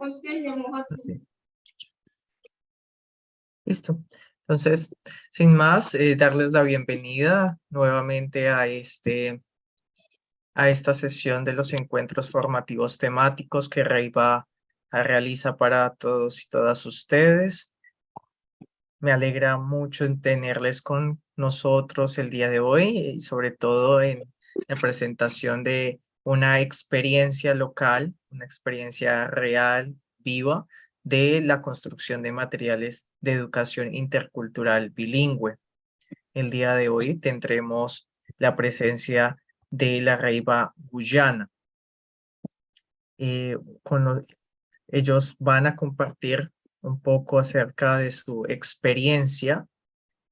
Ok, listo. Entonces, sin más, darles la bienvenida nuevamente a esta sesión de los encuentros formativos temáticos que REIVA realiza para todos y todas ustedes. Me alegra mucho en tenerles con nosotros el día de hoy y sobre todo en la presentación de una experiencia local, una experiencia real, viva, de la construcción de materiales de educación intercultural bilingüe. El día de hoy tendremos la presencia de la REIVA Guyana. Ellos van a compartir un poco acerca de su experiencia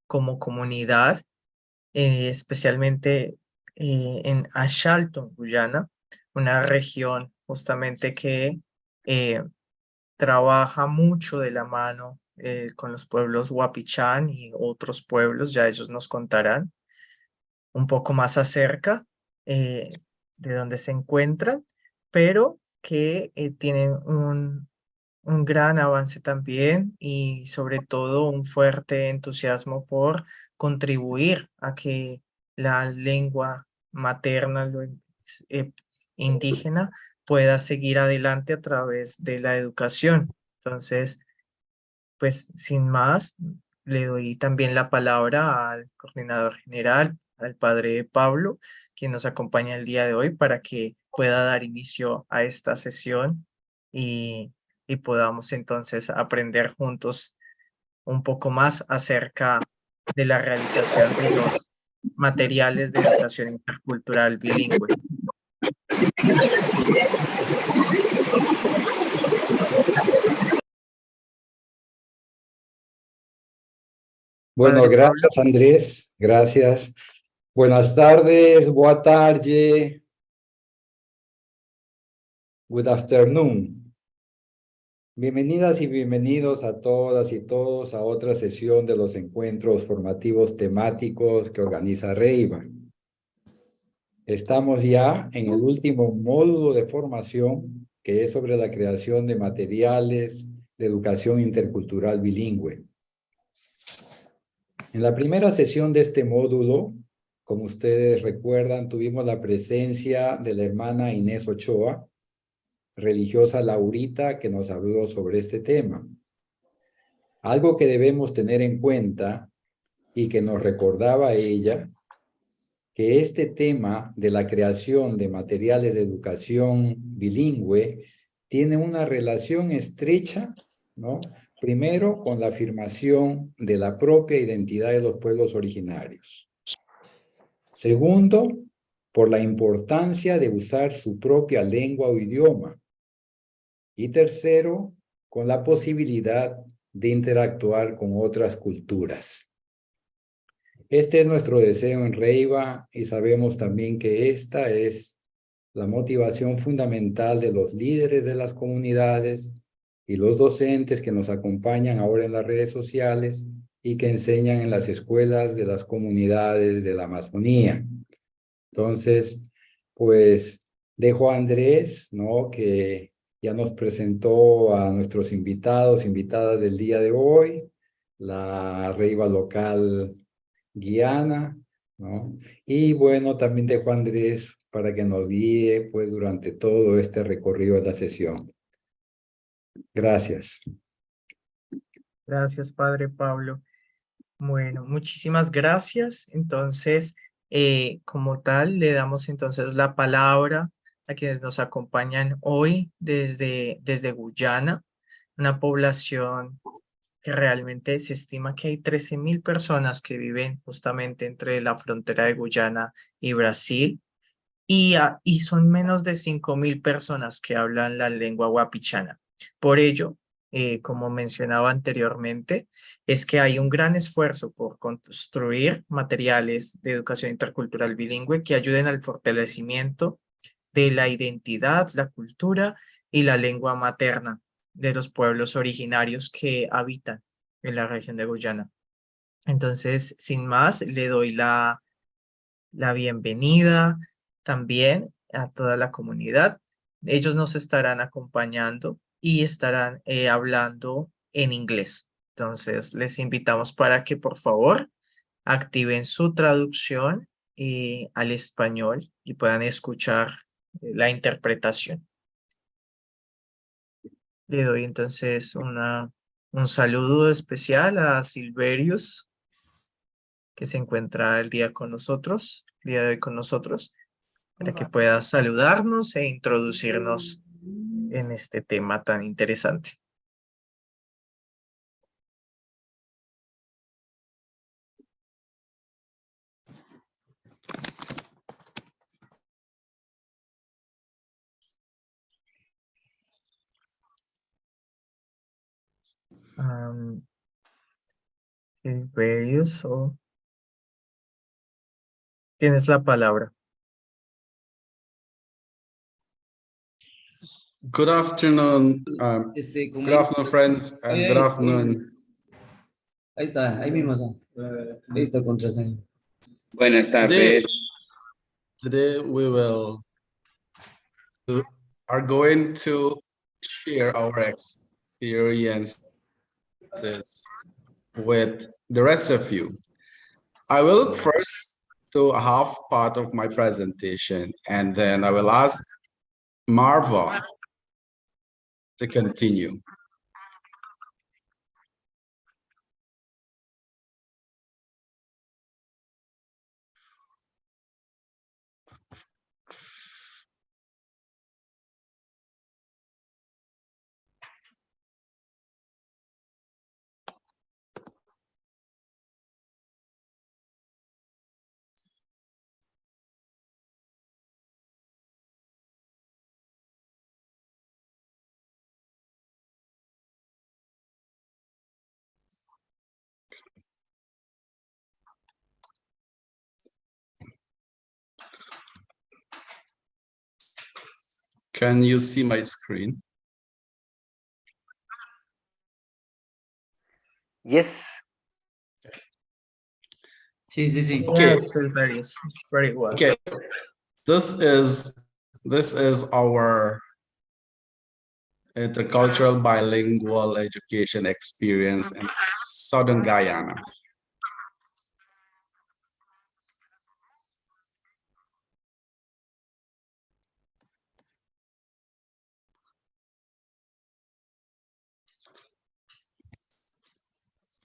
como comunidad, especialmente en Ashalton, Guyana, una región justamente que eh, trabaja mucho de la mano con los pueblos Wapishana y otros pueblos, ya ellos nos contarán un poco más acerca de dónde se encuentran, pero que tienen un gran avance también y sobre todo un fuerte entusiasmo por contribuir a que la lengua materna eh, indígena pueda seguir adelante a través de la educación. Entonces, pues sin más, le doy también la palabra al coordinador general, al padre Pablo, quien nos acompaña el día de hoy para que pueda dar inicio a esta sesión y, y podamos entonces aprender juntos un poco más acerca de la realización de los materiales de educación intercultural bilingüe. Bueno, Padre Pablo. gracias Andrés, gracias. Buenas tardes, boa tarde, good afternoon. Bienvenidas y bienvenidos a todas y todos a otra sesión de los encuentros formativos temáticos que organiza REIVA. Estamos ya en el último módulo de formación, que es sobre la creación de materiales de educación intercultural bilingüe. En la primera sesión de este módulo, como ustedes recuerdan, tuvimos la presencia de la hermana Inés Ochoa, religiosa laurita, que nos habló sobre este tema. Algo que debemos tener en cuenta y que nos recordaba ella, que este tema de la creación de materiales de educación bilingüe tiene una relación estrecha, ¿no? Primero, con la afirmación de la propia identidad de los pueblos originarios. Segundo, por la importancia de usar su propia lengua o idioma. Y tercero, con la posibilidad de interactuar con otras culturas. Este es nuestro deseo en REIVA y sabemos también que esta es la motivación fundamental de los líderes de las comunidades y los docentes que nos acompañan ahora en las redes sociales y que enseñan en las escuelas de las comunidades de la Amazonía. Entonces, pues dejo a Andrés, ¿no?, que ya nos presentó a nuestros invitados, invitadas del día de hoy, la REIVA local Guyana, ¿no? Y bueno, también dejo a Andrés para que nos guíe pues durante todo este recorrido de la sesión. Gracias. Gracias, padre Pablo. Bueno, muchísimas gracias. Entonces, como tal, le damos entonces la palabra a quienes nos acompañan hoy desde Guyana, una población que realmente se estima que hay 13.000 personas que viven justamente entre la frontera de Guyana y Brasil, y son menos de 5.000 personas que hablan la lengua wapichana. Por ello, como mencionaba anteriormente, es que hay un gran esfuerzo por construir materiales de educación intercultural bilingüe que ayuden al fortalecimiento de la identidad, la cultura y la lengua materna de los pueblos originarios que habitan en la región de Guyana. Entonces, sin más, le doy la bienvenida también a toda la comunidad. Ellos nos estarán acompañando y estarán hablando en inglés. Entonces, les invitamos para que por favor activen su traducción al español y puedan escuchar la interpretación. Le doy entonces un saludo especial a Silverius, que se encuentra el día de hoy con nosotros, para que pueda saludarnos e introducirnos en este tema tan interesante. Silverius, tienes la palabra. Good afternoon, good afternoon, friends, and good afternoon. Ahí está, ahí mismo está. Ahí está contraseña. Buenas tardes. Today we are going to share our experiences with the rest of you. I will first do a half part of my presentation, and then I will ask Marva to continue. Can you see my screen? Yes. Sí, sí, sí. Okay. Yes, Silverius, very well. Okay, this is our intercultural bilingual education experience in Southern Guyana.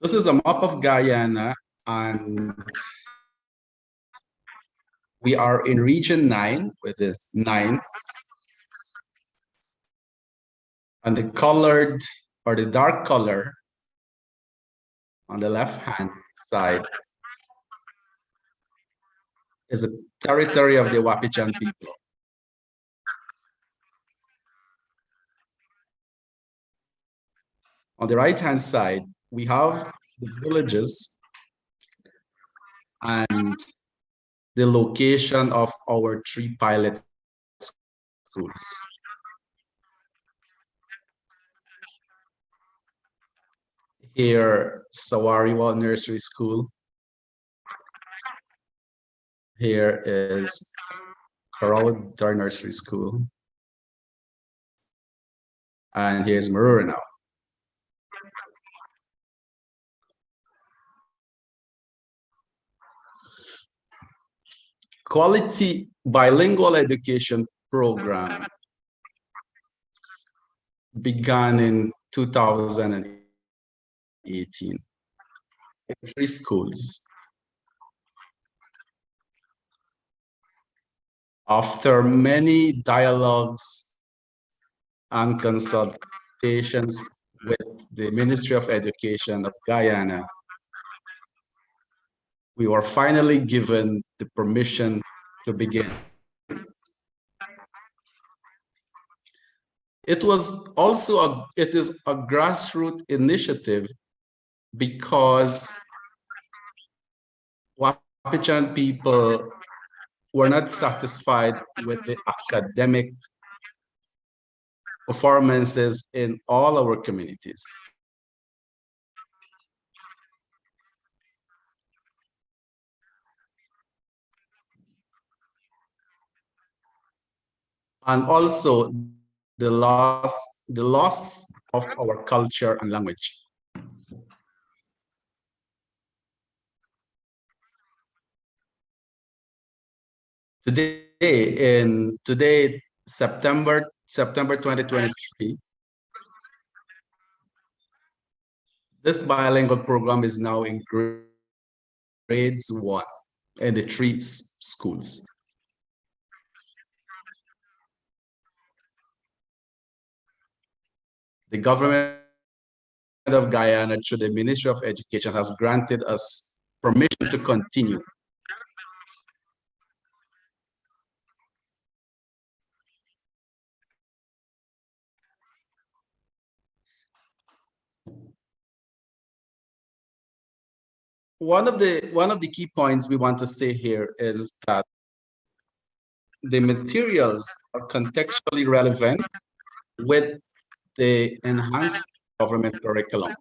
This is a map of Guyana, and we are in region 9 with this 9. And the colored or the dark color on the left-hand side is the territory of the Wapishana people. On the right-hand side, we have the villages and the location of our 3 pilot schools. Here, Sawariwa Nursery School. Here is Karawad Nursery School. And here's Marura now. Quality bilingual education program began in 2018 in 3 schools. After many dialogues and consultations with the Ministry of Education of Guyana, we were finally given the permission to begin. It is a grassroots initiative because Wapishana people were not satisfied with the academic performances in all our communities. And also the loss the loss of our culture and language. Today, September 2023, this bilingual program is now in grades 1 in the 3 schools. The government of Guyana, through the Ministry of Education, has granted us permission to continue. One of the key points we want to say here is that the materials are contextually relevant with the enhanced government curriculum.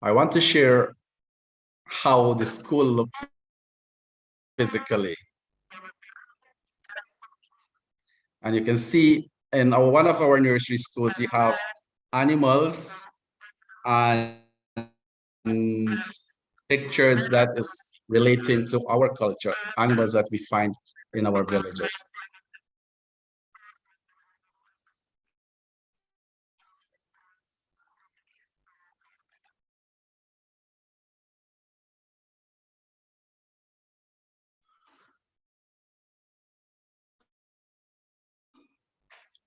I want to share how the school looks physically. And you can see in one of our nursery schools, you have animals and pictures that is relating to our culture, animals that we find in our villages.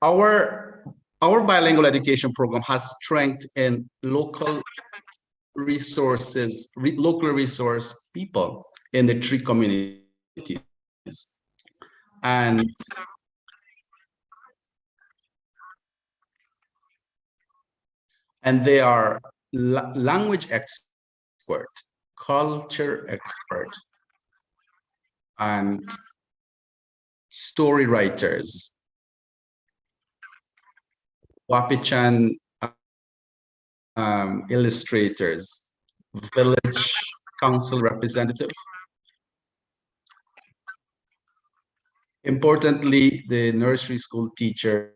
Our bilingual education program has strength in local resources, local resource people in the 3 communities. And they are language expert, culture expert, and story writers, Wapichan illustrators, village council representative. Importantly, the nursery school teachers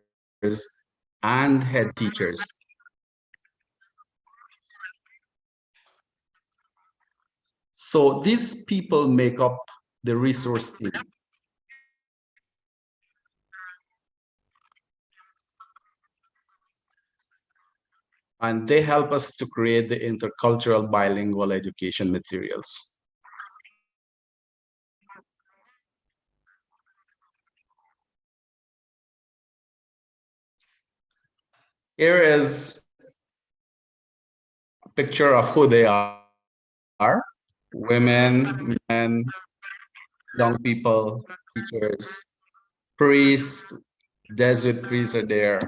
and head teachers. So these people make up the resource team. And they help us to create the intercultural bilingual education materials. Here is a picture of who they are. Women, men, young people, teachers, priests, desert priests are there.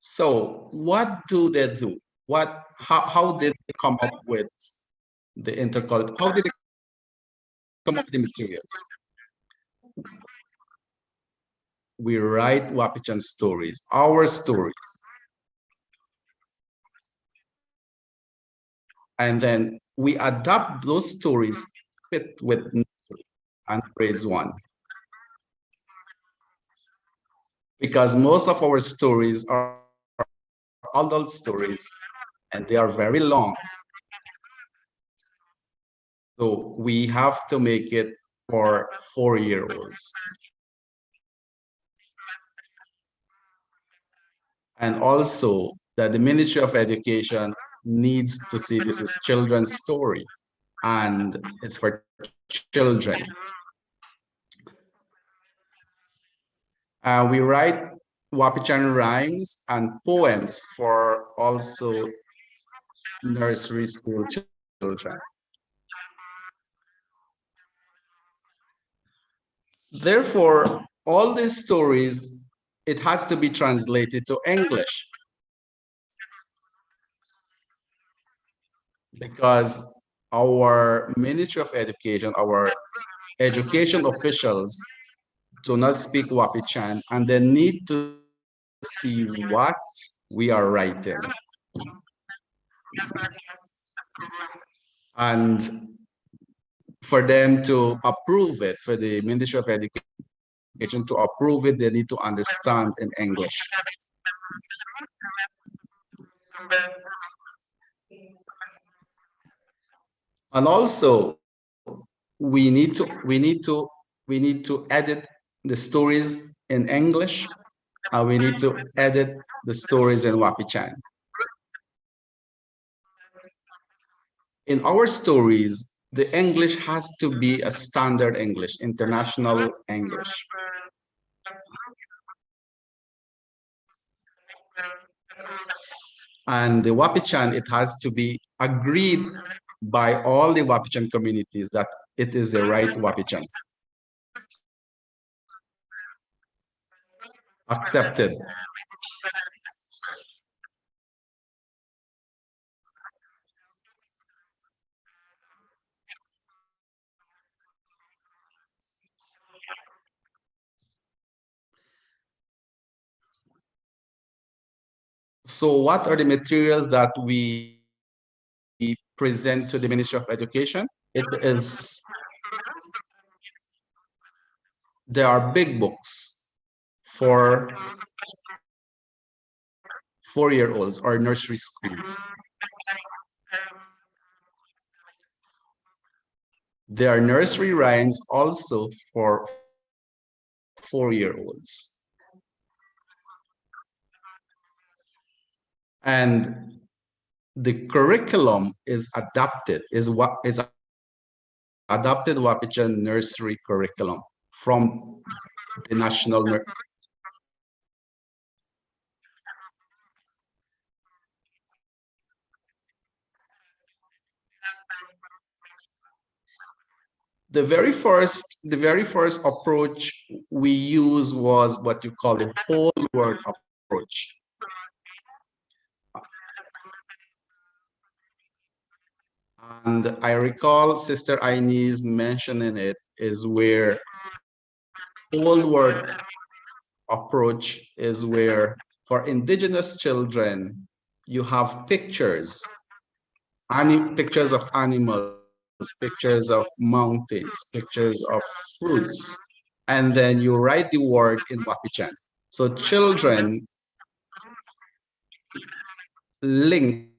So what do they do? How did they come up with the intercultural? How did they come up with the materials? We write Wapichan stories, our stories. And then we adapt those stories fit with nursery and grades 1. Because most of our stories are adult stories and they are very long. So we have to make it for 4-year-olds. And also that the Ministry of Education needs to see this is children's story and it's for children. We write Wapichan rhymes and poems for also nursery school children. Therefore, all these stories, it has to be translated to English. Because our Ministry of Education, our education officials do not speak Wapichan, and they need to see what we are writing. And for them to approve it, for the Ministry of Education to approve it, they need to understand in English. And also, we need to edit the stories in English, and we need to edit the stories in Wapichan. In our stories, the English has to be a standard English, international English. And the Wapichan, it has to be agreed by all the Wapichan communities that it is the right Wapichan. Accepted. So what are the materials that we present to the Ministry of Education? There are big books for 4-year-olds or nursery schools. There are nursery rhymes also for 4-year-olds. And the curriculum is adapted, adapted Wapichan nursery curriculum from the national. The very first approach we use was what you call the whole word approach. And I recall Sister Inez mentioning it, is where whole word approach is where for indigenous children, you have pictures, pictures of animals, pictures of mountains, pictures of fruits, and then you write the word in Wapichan. So children link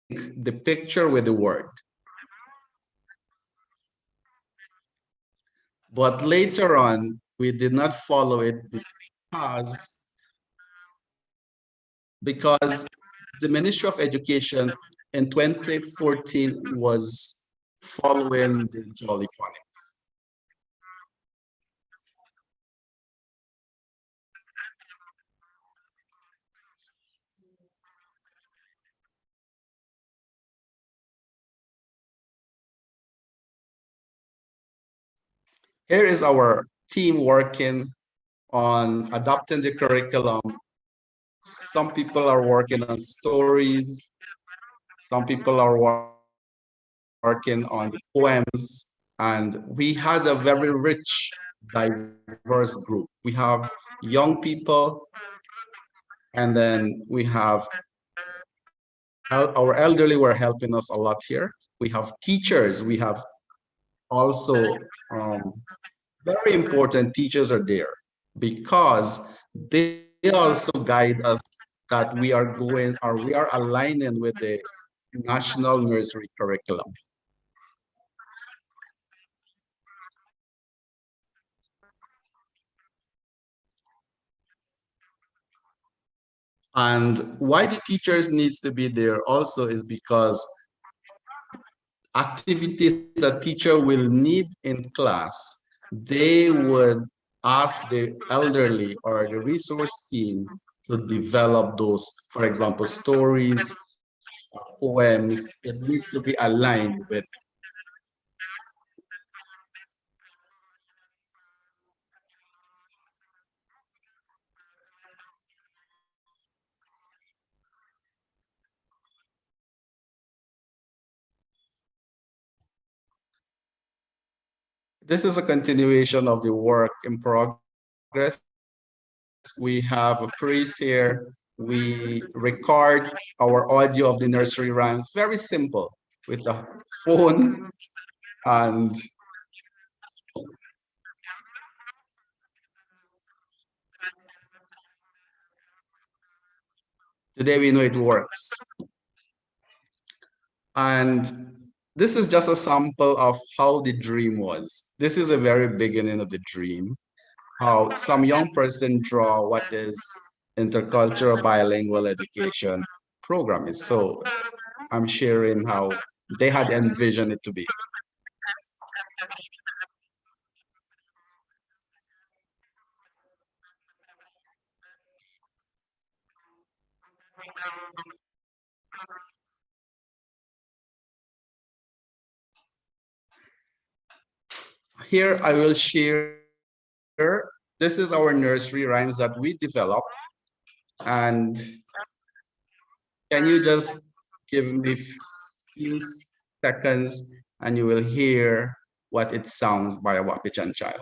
the picture with the word. But later on, we did not follow it because the Ministry of Education in 2014 was following the Jolly Phonics. Here is our team working on adapting the curriculum. Some people are working on stories. Some people are working on poems. And we had a very rich, diverse group. We have young people, and then we have our elderly were helping us a lot here. We have teachers. We have also very important teachers are there because they also guide us that we are going, or we are aligning with the national nursery curriculum. And why the teachers needs to be there also is because activities that teacher will need in class, they would ask the elderly or the resource team to develop those, for example, stories, poems. It needs to be aligned with this is a continuation of the work in progress. we have a priest here. We record our audio of the nursery rhymes. Very simple with the phone and today we know it works. And this is just a sample of how the dream was. This is a very beginning of the dream, how some young person draw what is intercultural bilingual education program is. So I'm sharing how they had envisioned it to be. Here I will share, this is our nursery rhymes that we developed. And can you just give me a few seconds and you will hear what it sounds by a Wapichan child.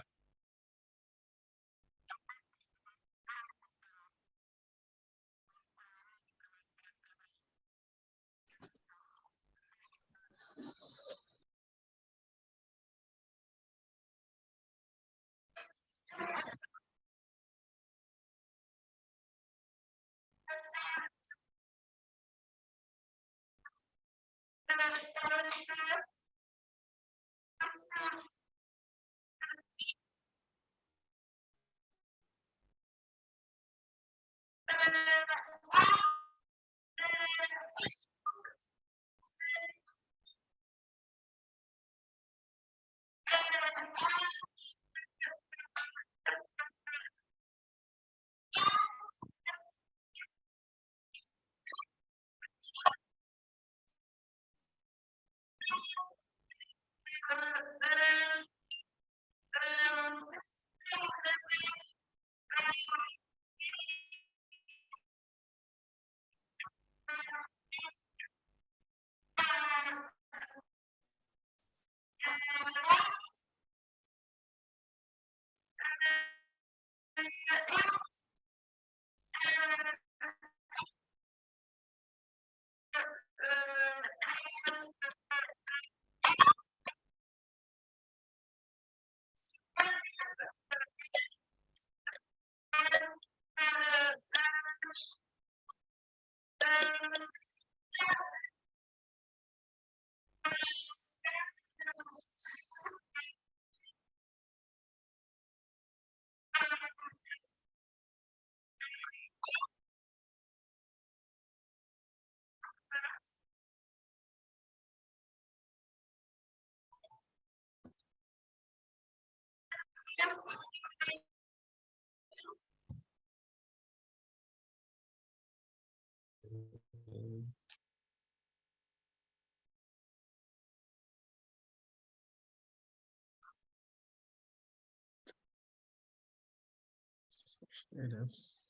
It is.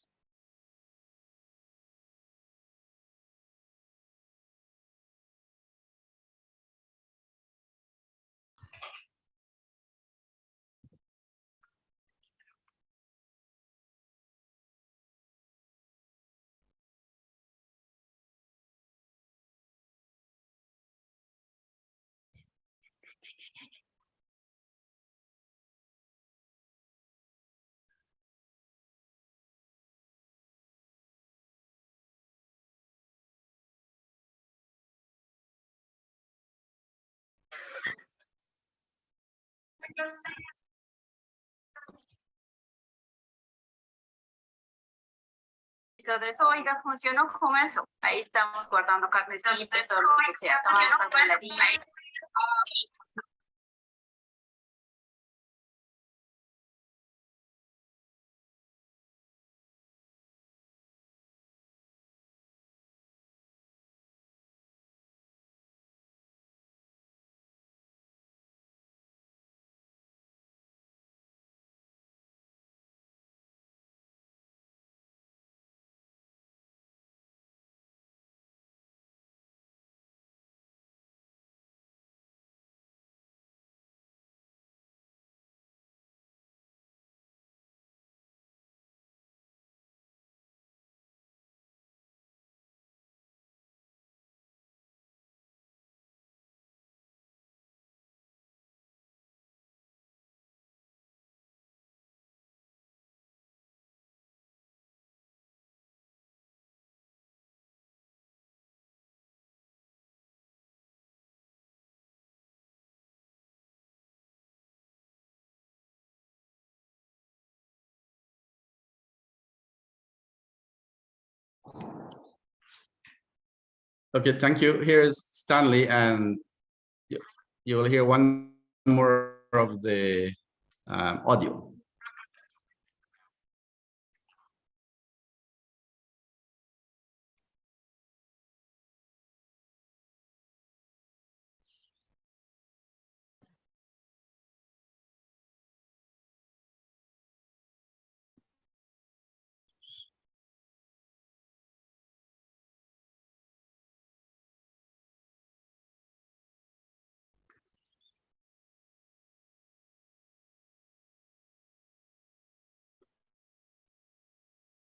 Todo eso, oiga, funcionó con eso. Ahí estamos guardando carnecita, todo lo que sea, tomando esta saladilla. Okay, thank you. Here is Stanley, and you will hear one more of the audio.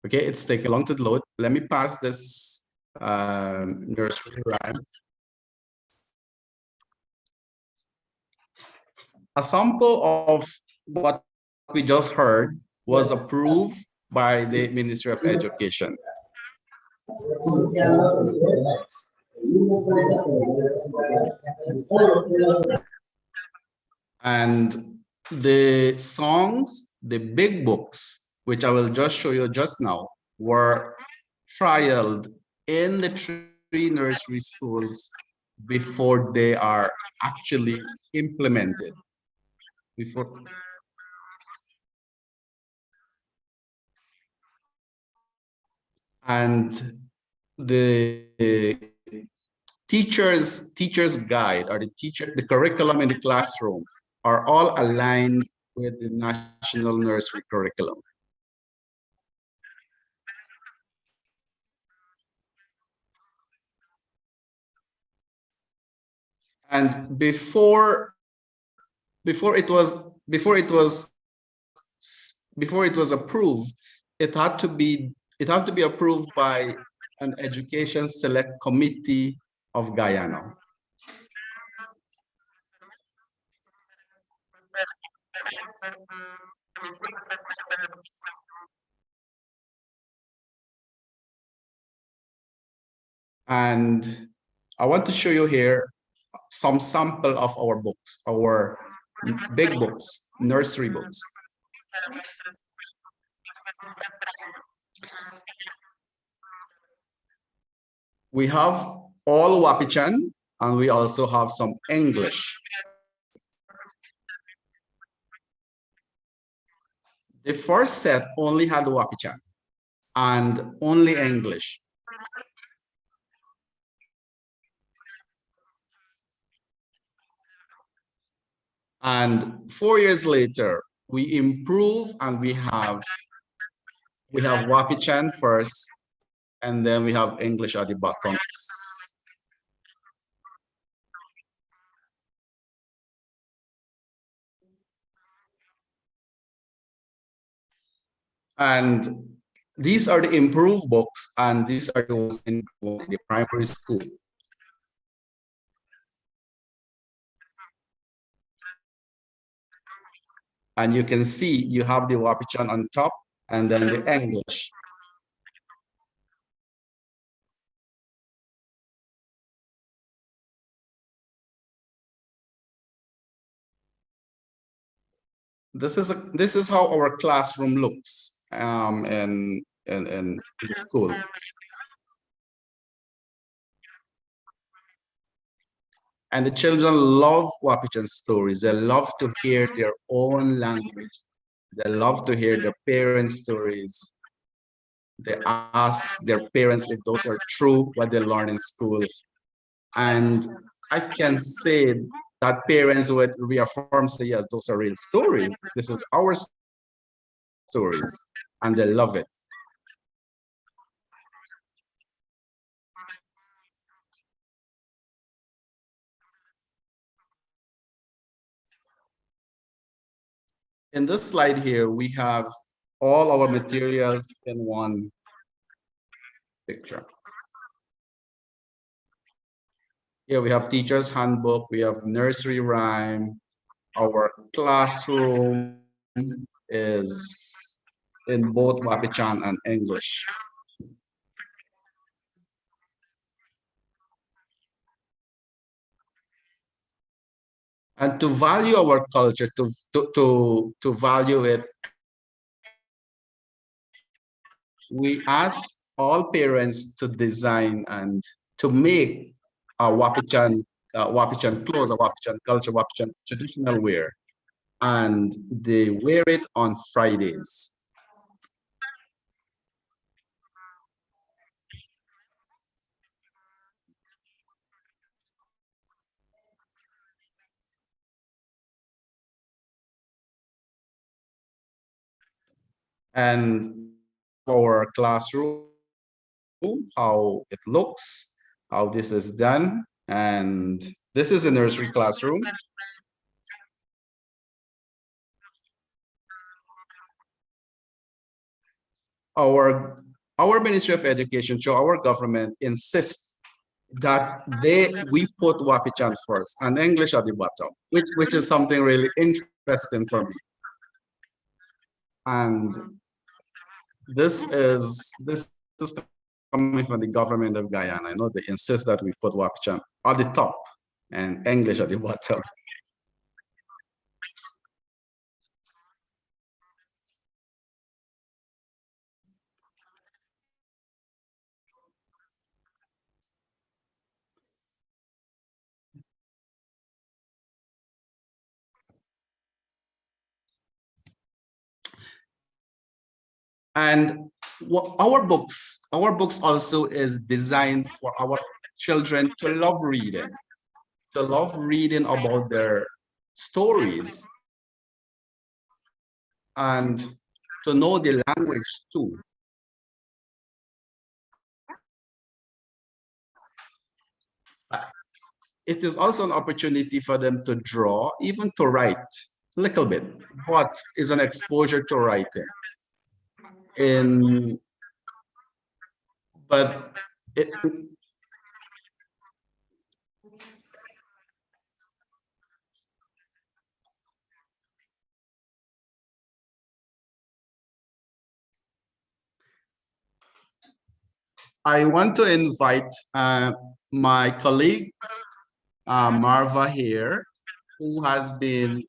Okay, it's taking long to load. Let me pass this nursery rhyme. A sample of what we just heard was approved by the Ministry of Education. And the songs, the big books, which I will just show you just now, were trialed in the 3 nursery schools before they are actually implemented. And the teacher's guide, or the curriculum in the classroom, are all aligned with the national nursery curriculum. And before it was approved, it had to be approved by an education select committee of Guyana. And I want to show you here some sample of our books, our big books, nursery books. We have all Wapichan, and we also have some English. The first set only had Wapichan and only English. And 4 years later, we improve, and we have Wapichan first, and then we have English at the bottom. And these are the improved books, and these are the ones in the primary school. And you can see you have the Wapichan on top, and then the English. This is how our classroom looks in the school. And the children love Wapichan stories. They love to hear their own language. They love to hear their parents' stories. They ask their parents if those are true, what they learn in school. And I can say that parents would reaffirm, say, yes, those are real stories. This is our stories, and they love it. In this slide here, we have all our materials in one picture. Here we have teacher's handbook, we have nursery rhyme, our classroom is in both Wapichan and English. And to value our culture, to value it, we ask all parents to design and to make Wapichan clothes, Wapichan culture, Wapichan traditional wear, and they wear it on Fridays. And our classroom, how it looks, how this is done. And this is a nursery classroom. Our Ministry of Education, so our government insists that we put Wapichan first and English at the bottom, which is something really interesting for me. And this is coming from the government of Guyana. I know they insist that we put Wapichan at the top and English at the bottom. And our books also is designed for our children to love reading about their stories and to know the language too. It is also an opportunity for them to draw, even to write a little bit. What is an exposure to writing? I want to invite my colleague, Marva here, who has been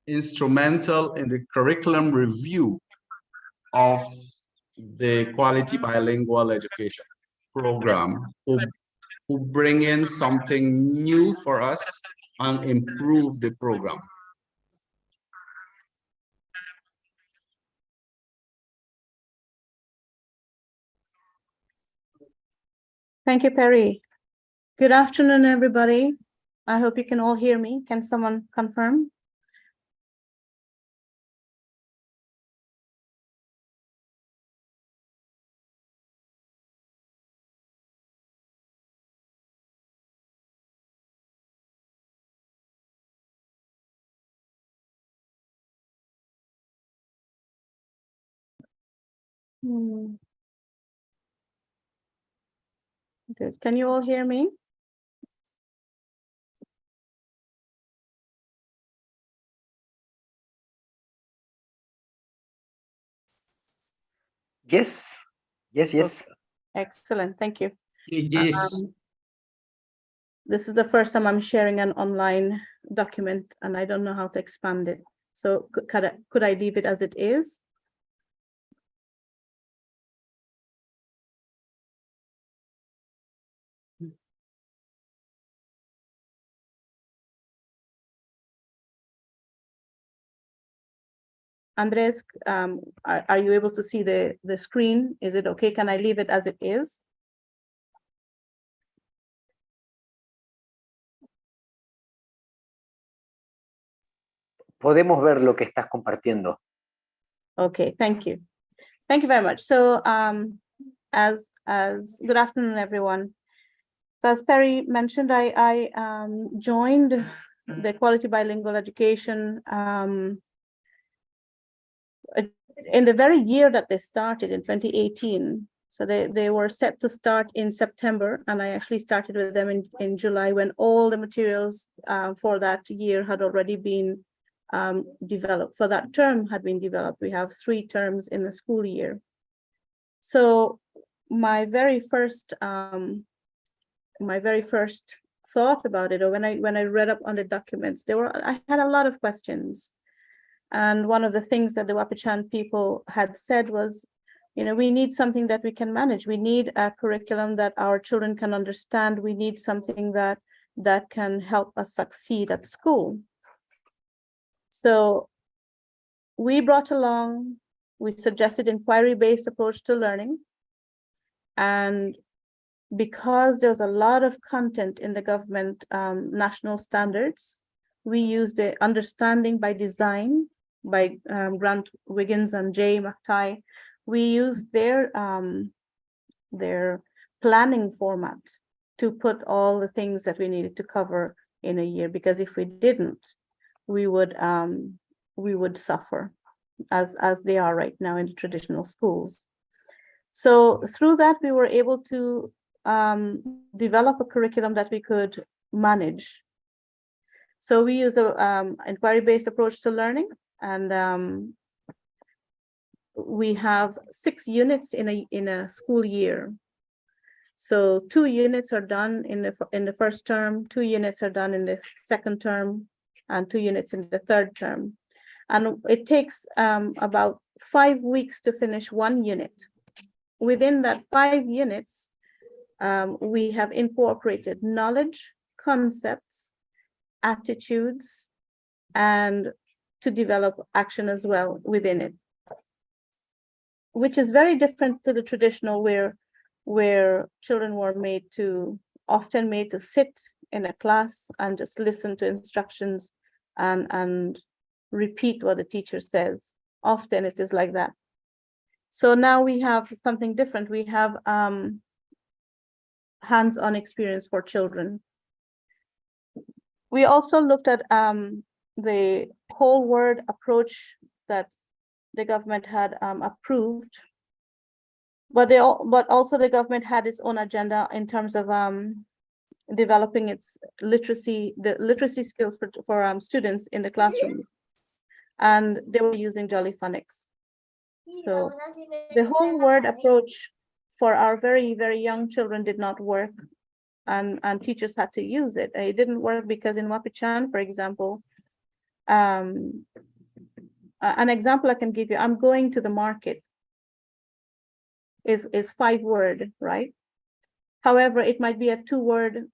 instrumental in the curriculum review of the Quality Bilingual Education Program, who bring in something new for us and improve the program. Thank you, Perry. Good afternoon, everybody. I hope you can all hear me. Can someone confirm? Good. Can you all hear me? Yes, yes, yes. Excellent. Thank you. Yes. This is the first time I'm sharing an online document, and I don't know how to expand it. So could I leave it as it is? Andres, are you able to see the screen? Is it okay? Can I leave it as it is? Podemos ver lo que estás compartiendo. Okay, thank you. Thank you very much. So as good afternoon, everyone. So as Perry mentioned, I joined the Quality Bilingual Education in the very year that they started in 2018. So they were set to start in September, and I actually started with them in July, when all the materials for that year had already been developed. For that term had been developed. We have 3 terms in the school year. So my very first thought about it, or when I read up on the documents, I had a lot of questions. And one of the things that the Wapichan people had said was, we need something that we can manage. We need a curriculum that our children can understand. We need something that can help us succeed at school. So we suggested inquiry-based approach to learning. And because there's a lot of content in the government national standards, we used the understanding by design by Grant Wiggins and Jay McTighe. We used their planning format to put all the things that we needed to cover in a year, because if we didn't, we would suffer as they are right now in the traditional schools. So through that, we were able to develop a curriculum that we could manage. So we use a inquiry-based approach to learning, and we have 6 units in a school year. So 2 units are done in the first term, 2 units are done in the second term, and 2 units in the third term. And it takes about 5 weeks to finish 1 unit. Within that 5 units, we have incorporated knowledge, concepts, attitudes, and to develop action as well within it, which is very different to the traditional where children were often made to sit in a class and just listen to instructions and repeat what the teacher says. Often it is like that. So now we have something different. We have hands-on experience for children. We also looked at the whole word approach that the government had approved, but also the government had its own agenda in terms of developing its literacy skills for students in the classrooms, and they were using Jolly Phonics. So the whole word approach for our very, very young children did not work, and teachers had to use it. It didn't work because in Wapichan, for example, an example I can give you, I'm going to the market is 5-word, right? However, it might be a 2-word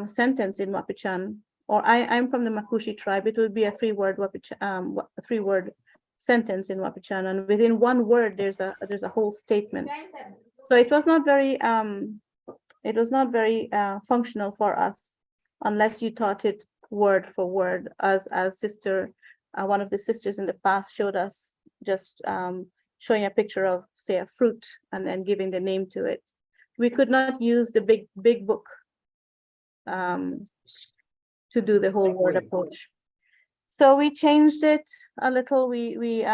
sentence in Wapichan, or I'm from the Makushi tribe, it would be a 3-word sentence in Wapichan, and within 1 word there's a whole statement. So it was not very functional for us unless you taught it word for word, as one of the sisters in the past showed us, just showing a picture of, say, a fruit and then giving the name to it. We could not use the big book to do the whole word approach. So we changed it a little. We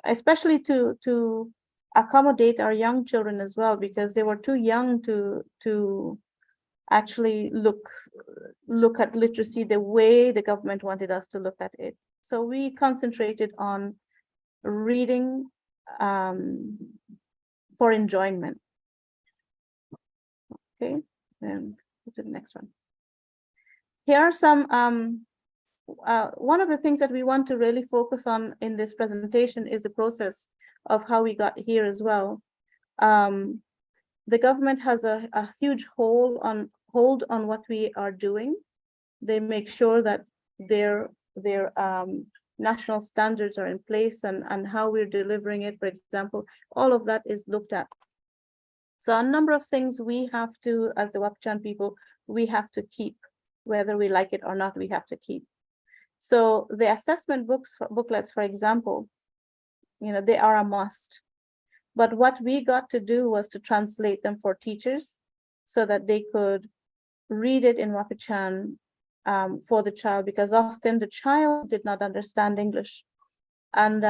especially to accommodate our young children as well, because they were too young to actually look at literacy the way the government wanted us to look at it. So we concentrated on reading for enjoyment. Okay, then go to the next one. Here are some one of the things that we want to really focus on in this presentation is the process of how we got here as well. The government has a huge hold on what we are doing. They make sure that their national standards are in place, and how we're delivering it, for example, all of that is looked at. So a number of things we have to, as the Wapichan people, we have to keep, whether we like it or not, we have to keep. So the assessment booklets, for example, they are a must. But what we got to do was to translate them for teachers so that they could read it in Wapichan for the child, because often the child did not understand English. And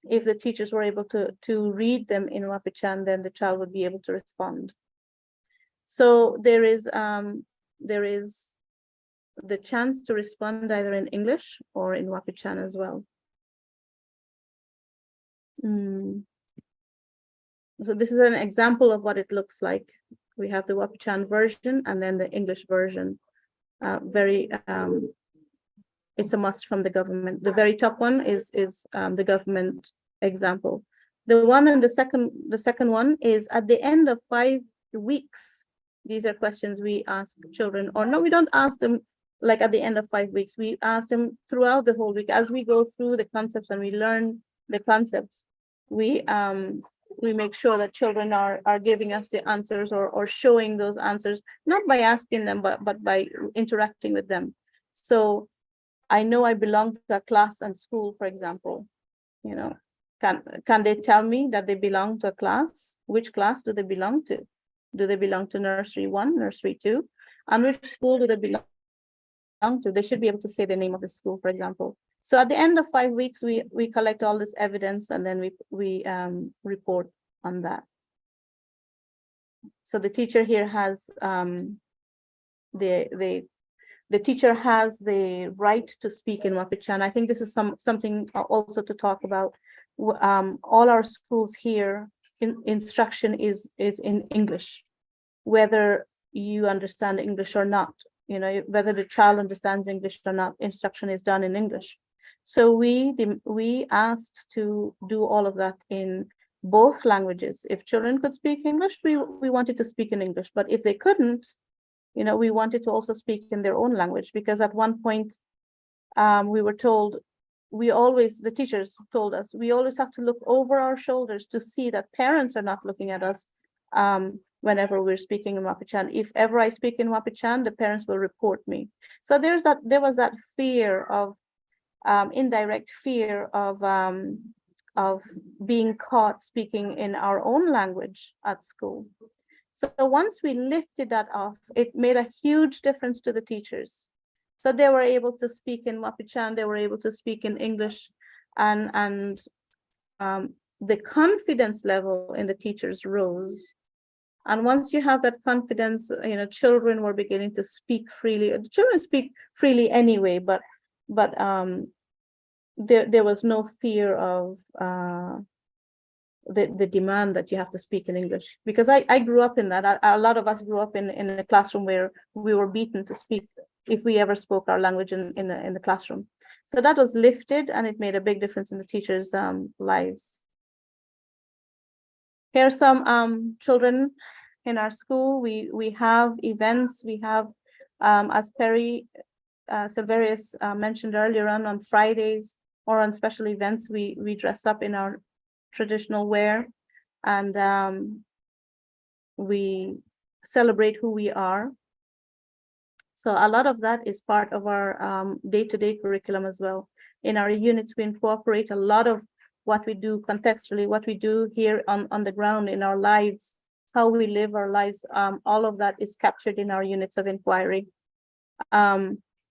if the teachers were able to read them in Wapichan, then the child would be able to respond. So there is the chance to respond either in English or in Wapichan as well. So this is an example of what it looks like. We have the Wapichan version and then the English version. It's a must from the government. The very top one is the government example. The one and the second one is at the end of 5 weeks. These are questions we ask children, or no, we don't ask them like at the end of 5 weeks. We ask them throughout the whole week as we go through the concepts and we learn the concepts. We make sure that children are giving us the answers or showing those answers, not by asking them, but by interacting with them. So I know I belong to a class and school, for example, you know, can they tell me that they belong to a class? Which class do they belong to? Do they belong to nursery 1, nursery 2? And which school do they belong to? They should be able to say the name of the school, for example. So at the end of 5 weeks, we collect all this evidence and then we report on that. So the teacher here has the teacher has the right to speak in Wapishana. I think this is something also to talk about. All our schools here, instruction is in English, whether you understand English or not. You know, whether the child understands English or not, instruction is done in English. So we asked to do all of that in both languages. If children could speak English, we wanted to speak in English, but if they couldn't, you know, we wanted to also speak in their own language, because at one point we were told, the teachers told us, we always have to look over our shoulders to see that parents are not looking at us whenever we're speaking in Wapichan. If ever I speak in Wapichan, the parents will report me. So there was that fear of, indirect fear of being caught speaking in our own language at school. So once we lifted that off, it made a huge difference to the teachers. So they were able to speak in Wapichan, they were able to speak in English, and the confidence level in the teachers rose. And once you have that confidence, you know, children were beginning to speak freely. The children speak freely anyway, but there was no fear of the demand that you have to speak in English, because I grew up in that. A lot of us grew up in a classroom where we were beaten to speak if we ever spoke our language in the classroom. So that was lifted, and it made a big difference in the teachers' lives. Here are some children in our school. We have events. We have, as Perry Silverius mentioned earlier on Fridays or on special events, we dress up in our traditional wear, and we celebrate who we are. So a lot of that is part of our day-to-day curriculum as well. In our units, we incorporate a lot of what we do contextually, what we do here on the ground in our lives, how we live our lives. All of that is captured in our units of inquiry.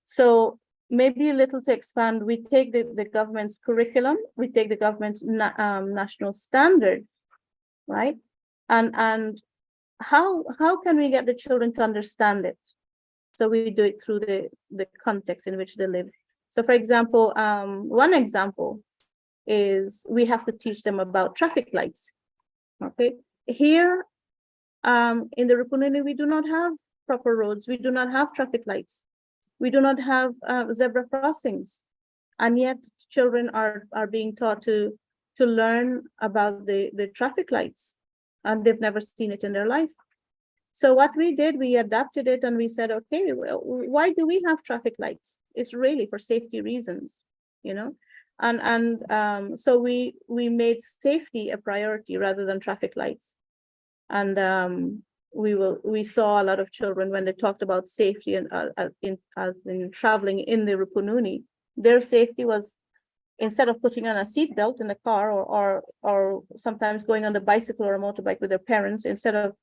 So maybe a little to expand, we take the government's curriculum, we take the government's national standard, right? And how can we get the children to understand it? So we do it through the context in which they live. So for example, one example is we have to teach them about traffic lights. Okay, here in the Rupununi, we do not have proper roads, we do not have traffic lights. We do not have zebra crossings, and yet children are being taught to learn about the traffic lights, and they've never seen it in their life. So what we did, we adapted it, and we said, okay, well, why do we have traffic lights? It's really for safety reasons, you know, and so we made safety a priority rather than traffic lights, and we saw a lot of children when they talked about safety and as in traveling in the Rupununi, their safety was, instead of putting on a seatbelt in the car or sometimes going on the bicycle or a motorbike with their parents, instead of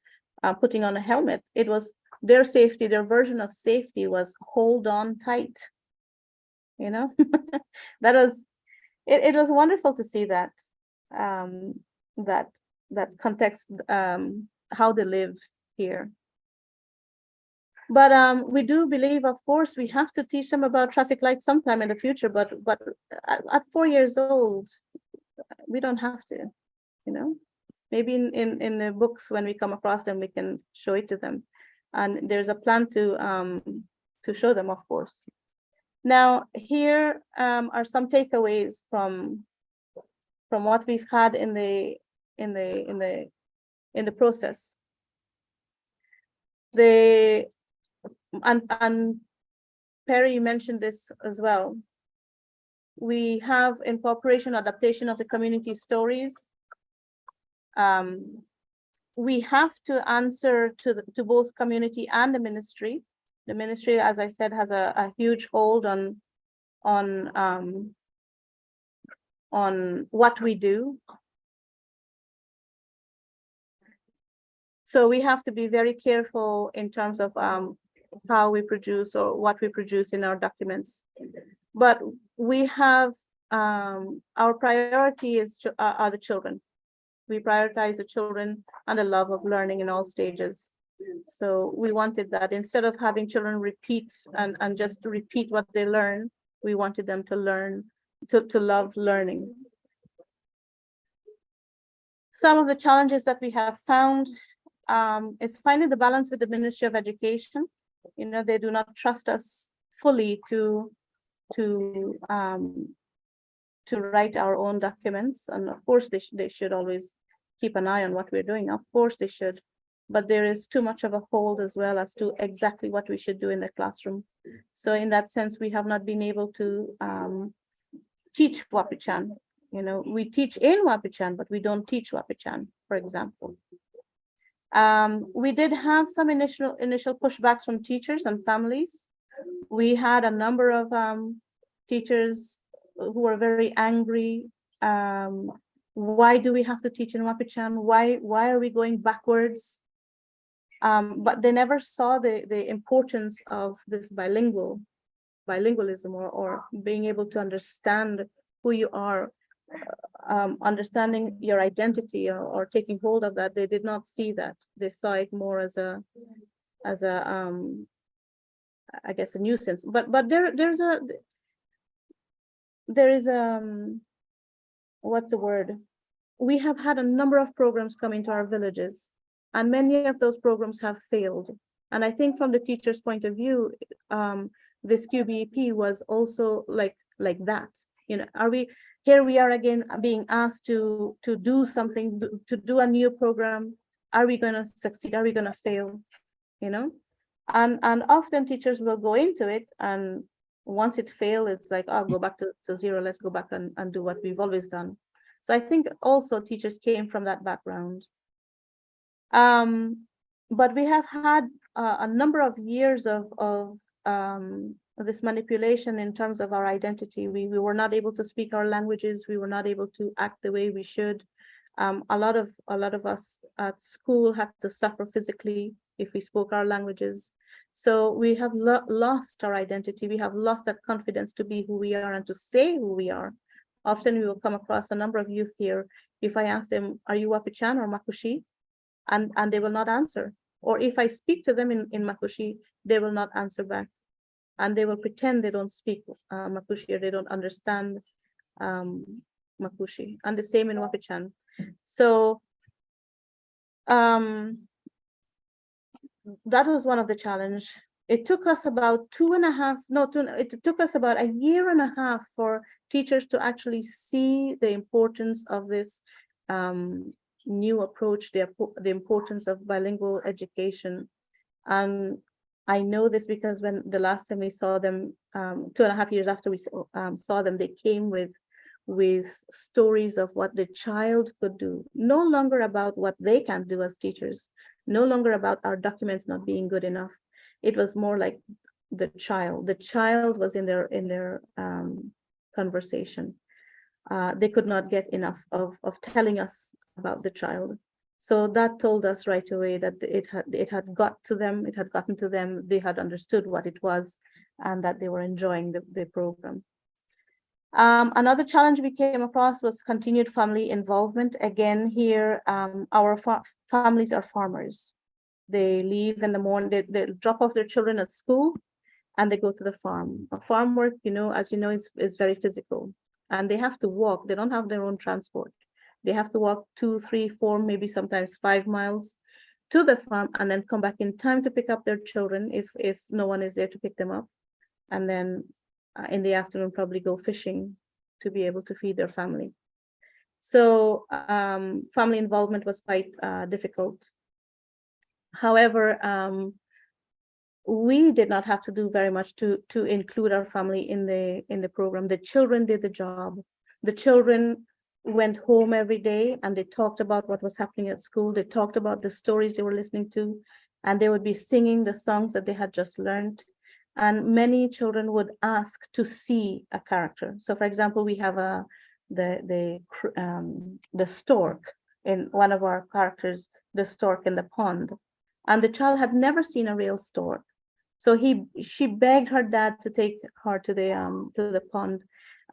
putting on a helmet, it was their safety, their version of safety was hold on tight, you know. That was it was wonderful to see that that context, how they live here. But we do believe, of course, we have to teach them about traffic lights sometime in the future, but at 4 years old, we don't have to, you know. Maybe in the books, when we come across them, we can show it to them. And there's a plan to show them, of course. Now, here are some takeaways from from what we've had in the process. And Perry mentioned this as well. We have incorporation, adaptation of the community stories. We have to answer to both community and the ministry. The ministry, as I said, has a huge hold on what we do. So we have to be very careful in terms of how we produce or what we produce in our documents. But we have, our priority are the children. We prioritize the children and the love of learning in all stages. So we wanted that instead of having children repeat and just to repeat what they learn, we wanted them to learn, to love learning. Some of the challenges that we have found is finding the balance with the Ministry of Education. You know, they do not trust us fully to write our own documents, and of course they should always keep an eye on what we're doing. Of course they should, but there is too much of a hold as well as to exactly what we should do in the classroom. So in that sense, we have not been able to teach Wapichan. You know, we teach in Wapichan, but we don't teach Wapichan, for example. We did have some initial pushbacks from teachers and families. We had a number of teachers who were very angry. Why do we have to teach in Wapichan? Why are we going backwards? But they never saw the importance of this bilingualism or being able to understand who you are, understanding your identity or taking hold of that. They did not see that. They saw it more as a I guess a nuisance. But there is what's the word? We have had a number of programs come into our villages, and many of those programs have failed. And I think from the teacher's point of view, this QBEP was also like that. You know, here we are again being asked to do something, to do a new program. Are we going to succeed? Are we going to fail? You know, and often teachers will go into it, and once it fails, it's like, oh, go back to zero. Let's go back and do what we've always done. So I think also teachers came from that background. But we have had a number of years of this manipulation in terms of our identity. We were not able to speak our languages. We were not able to act the way we should. A lot of us at school had to suffer physically if we spoke our languages. So we have lost our identity. We have lost that confidence to be who we are and to say who we are. Often we will come across a number of youth here. If I ask them, are you Wapichan or Makushi? And they will not answer. Or if I speak to them in Makushi, they will not answer back. And they will pretend they don't speak Makushi or they don't understand Makushi. And the same in Wapichan. So that was one of the challenge. It took us about it took us about a year and a half for teachers to actually see the importance of this new approach, the importance of bilingual education. And I know this because when the last time we saw them, 2.5 years after we saw them, they came with stories of what the child could do, no longer about what they can do as teachers, no longer about our documents not being good enough. It was more like the child. The child was in their conversation. They could not get enough of telling us about the child. So that told us right away that it had got to them, it had gotten to them, they had understood what it was, and that they were enjoying the program. Another challenge we came across was continued family involvement. Again, here, our families are farmers. They leave in the morning, they drop off their children at school, and they go to the farm. Farm work, you know, as you know, is very physical, and they have to walk. They don't have their own transport. They have to walk 2, 3, 4, maybe sometimes 5 miles to the farm, and then come back in time to pick up their children if no one is there to pick them up. And then in the afternoon, probably go fishing to be able to feed their family. So family involvement was quite difficult. However, we did not have to do very much to include our family in the program. The children did the job. The children went home every day and they talked about what was happening at school. They talked about the stories they were listening to, and they would be singing the songs that they had just learned. And many children would ask to see a character. So, for example, we have the stork in one of our characters, the stork in the pond, and the child had never seen a real stork. So she begged her dad to take her to the pond,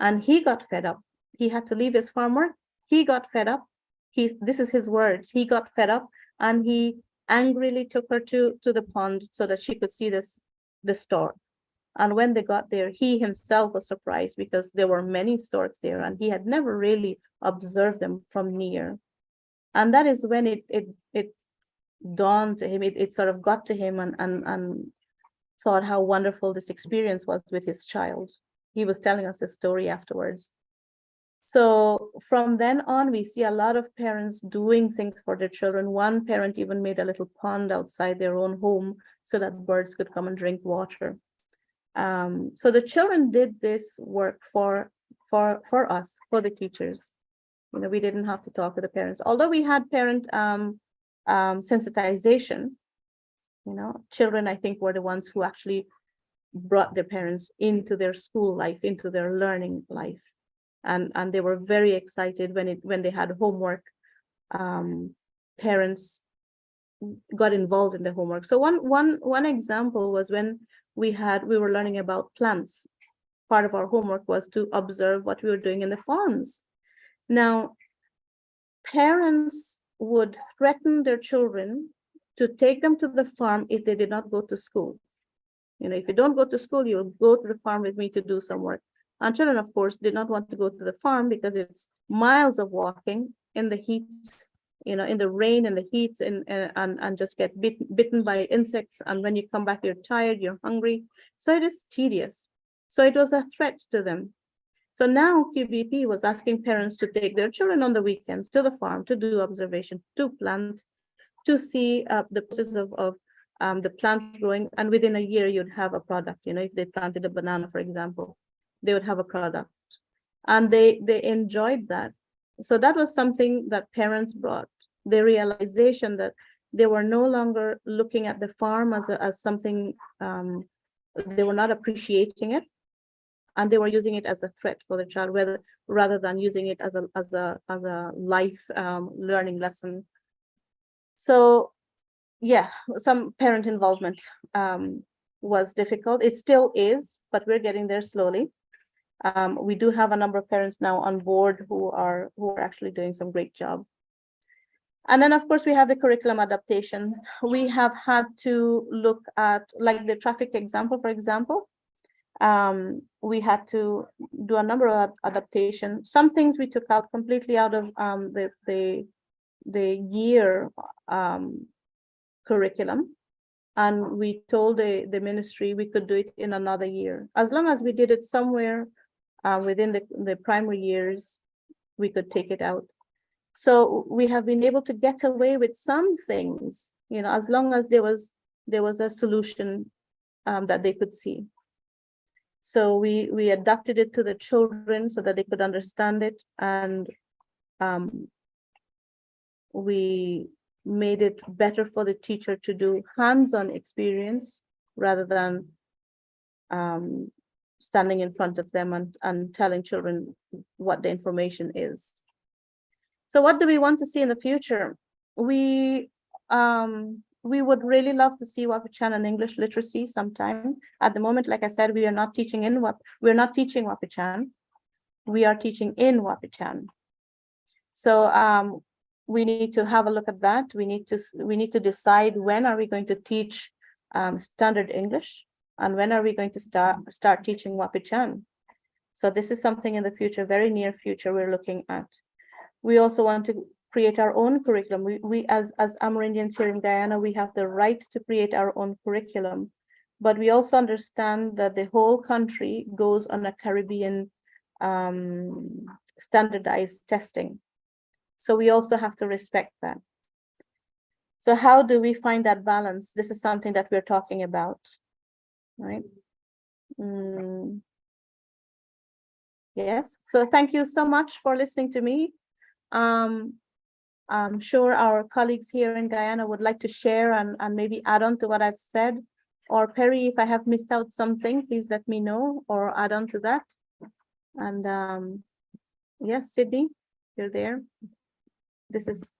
and he got fed up. He had to leave his farm work. He got fed up. This is his words. He got fed up, and he angrily took her to the pond so that she could see the stork. And when they got there, he himself was surprised because there were many storks there, and he had never really observed them from near. And that is when it dawned to him. It sort of got to him and thought how wonderful this experience was with his child. He was telling us a story afterwards. So from then on, we see a lot of parents doing things for their children. One parent even made a little pond outside their own home so that birds could come and drink water. So the children did this work for us, for the teachers. You know, we didn't have to talk to the parents. Although we had parent sensitization, you know, children, I think, were the ones who actually brought their parents into their school life, into their learning life. And they were very excited when they had homework. Parents got involved in the homework. So one example was when we were learning about plants. Part of our homework was to observe what we were doing in the farms. Now, parents would threaten their children to take them to the farm if they did not go to school. You know, if you don't go to school, you'll go to the farm with me to do some work. And children, of course, did not want to go to the farm because it's miles of walking in the heat, you know, in the rain and the heat, and just get bitten by insects. And when you come back, you're tired, you're hungry. So it is tedious. So it was a threat to them. So now QBP was asking parents to take their children on the weekends to the farm to do observation, to plant, to see the process of the plant growing. And within a year, you'd have a product. You know, if they planted a banana, for example, they would have a product. And they enjoyed that. So that was something that parents brought. The realization that they were no longer looking at the farm as something, they were not appreciating it, and they were using it as a threat for the child, rather than using it as a life learning lesson. So yeah, some parent involvement was difficult. It still is, but we're getting there slowly. We do have a number of parents now on board who are actually doing some great job. And then, of course, we have the curriculum adaptation. We have had to look at, like the traffic example, for example. We had to do a number of adaptations. Some things we took out completely out of the year curriculum. And we told the ministry we could do it in another year. As long as we did it somewhere within the primary years, we could take it out. So we have been able to get away with some things, you know, as long as there was a solution that they could see. So we adapted it to the children so that they could understand it, and we made it better for the teacher to do hands-on experience rather than standing in front of them and telling children what the information is. So what do we want to see in the future? We would really love to see Wapishana and English literacy sometime. At the moment, like I said, we are not teaching Wapichan. We are teaching in Wapichan. So we need to have a look at that. We need to decide when are we going to teach standard English, and when are we going to start teaching Wapichan. So this is something in the future, very near future, we're looking at. We also want to create our own curriculum. We as Amerindians here in Guyana, we have the right to create our own curriculum, but we also understand that the whole country goes on a Caribbean standardized testing. So we also have to respect that. So how do we find that balance? This is something that we're talking about, right? Yes, so thank you so much for listening to me. I'm sure our colleagues here in Guyana would like to share and maybe add on to what I've said. Or Perry, if I have missed out something, please let me know or add on to that. And yes, Sydney, you're there. This is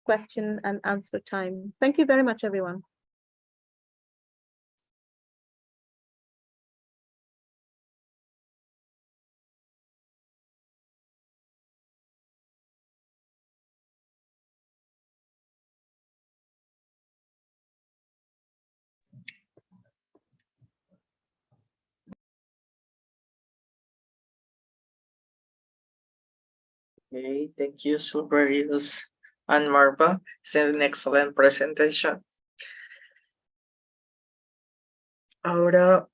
question and answer time. Thank you very much, everyone. Okay, thank you, Silverius and Marva. It's an excellent presentation. Ahora,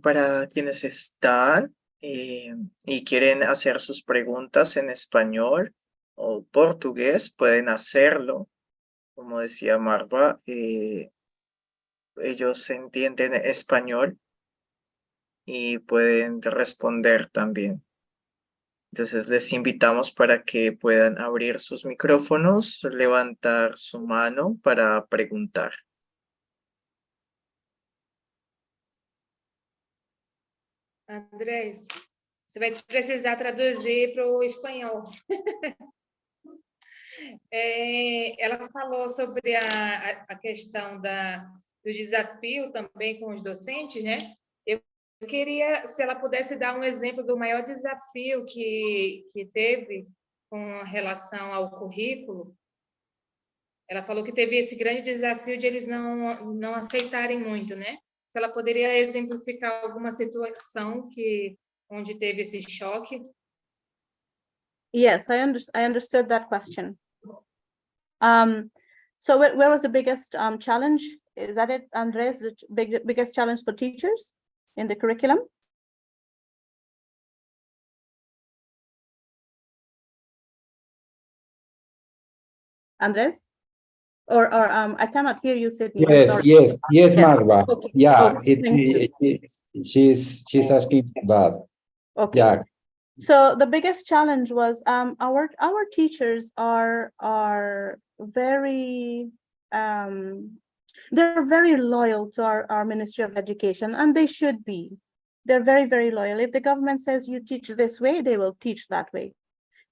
para quienes están y quieren hacer sus preguntas en español o portugués, pueden hacerlo. Como decía Marva, ellos entienden español y pueden responder también. Entonces les invitamos para que puedan abrir sus micrófonos, levantar su mano para preguntar. Andrés, você vai precisar traduzir para o espanhol. Ela falou sobre a questão do desafio também com os docentes, né? Eu queria, se ela pudesse dar um exemplo do maior desafio que teve com relação ao currículo. Ela falou que teve esse grande desafio de eles não aceitarem muito, né? Se ela poderia exemplificar alguma situação onde teve esse choque. Yes, I understood that question. So where was the biggest challenge? Is that it, Andres? The biggest challenge for teachers in the curriculum? Andres? Or I cannot hear you, Sydney. Yes, Marva. Okay. Yeah, Okay, she's asking that. Okay. Yeah. So the biggest challenge was our teachers are very they're very loyal to our Ministry of Education, and they should be. They're very, very loyal. If the government says you teach this way, they will teach that way.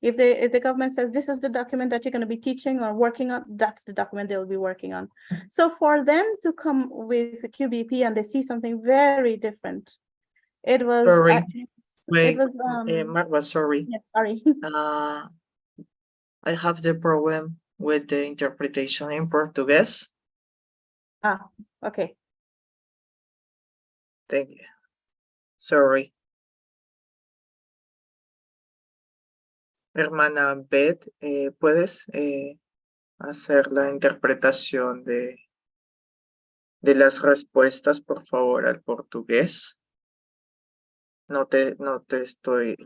If the government says this is the document that you're going to be teaching or working on, that's the document they'll be working on. So for them to come with the QBP and they see something very different, it was. Sorry. Wait, it was, Marva, sorry. Yes, sorry. I have the problem with the interpretation in Portuguese. Okay. Thank you. Sorry. Hermana Beth, ¿puedes hacer la interpretación de las respuestas, por favor, al portugués? No te estoy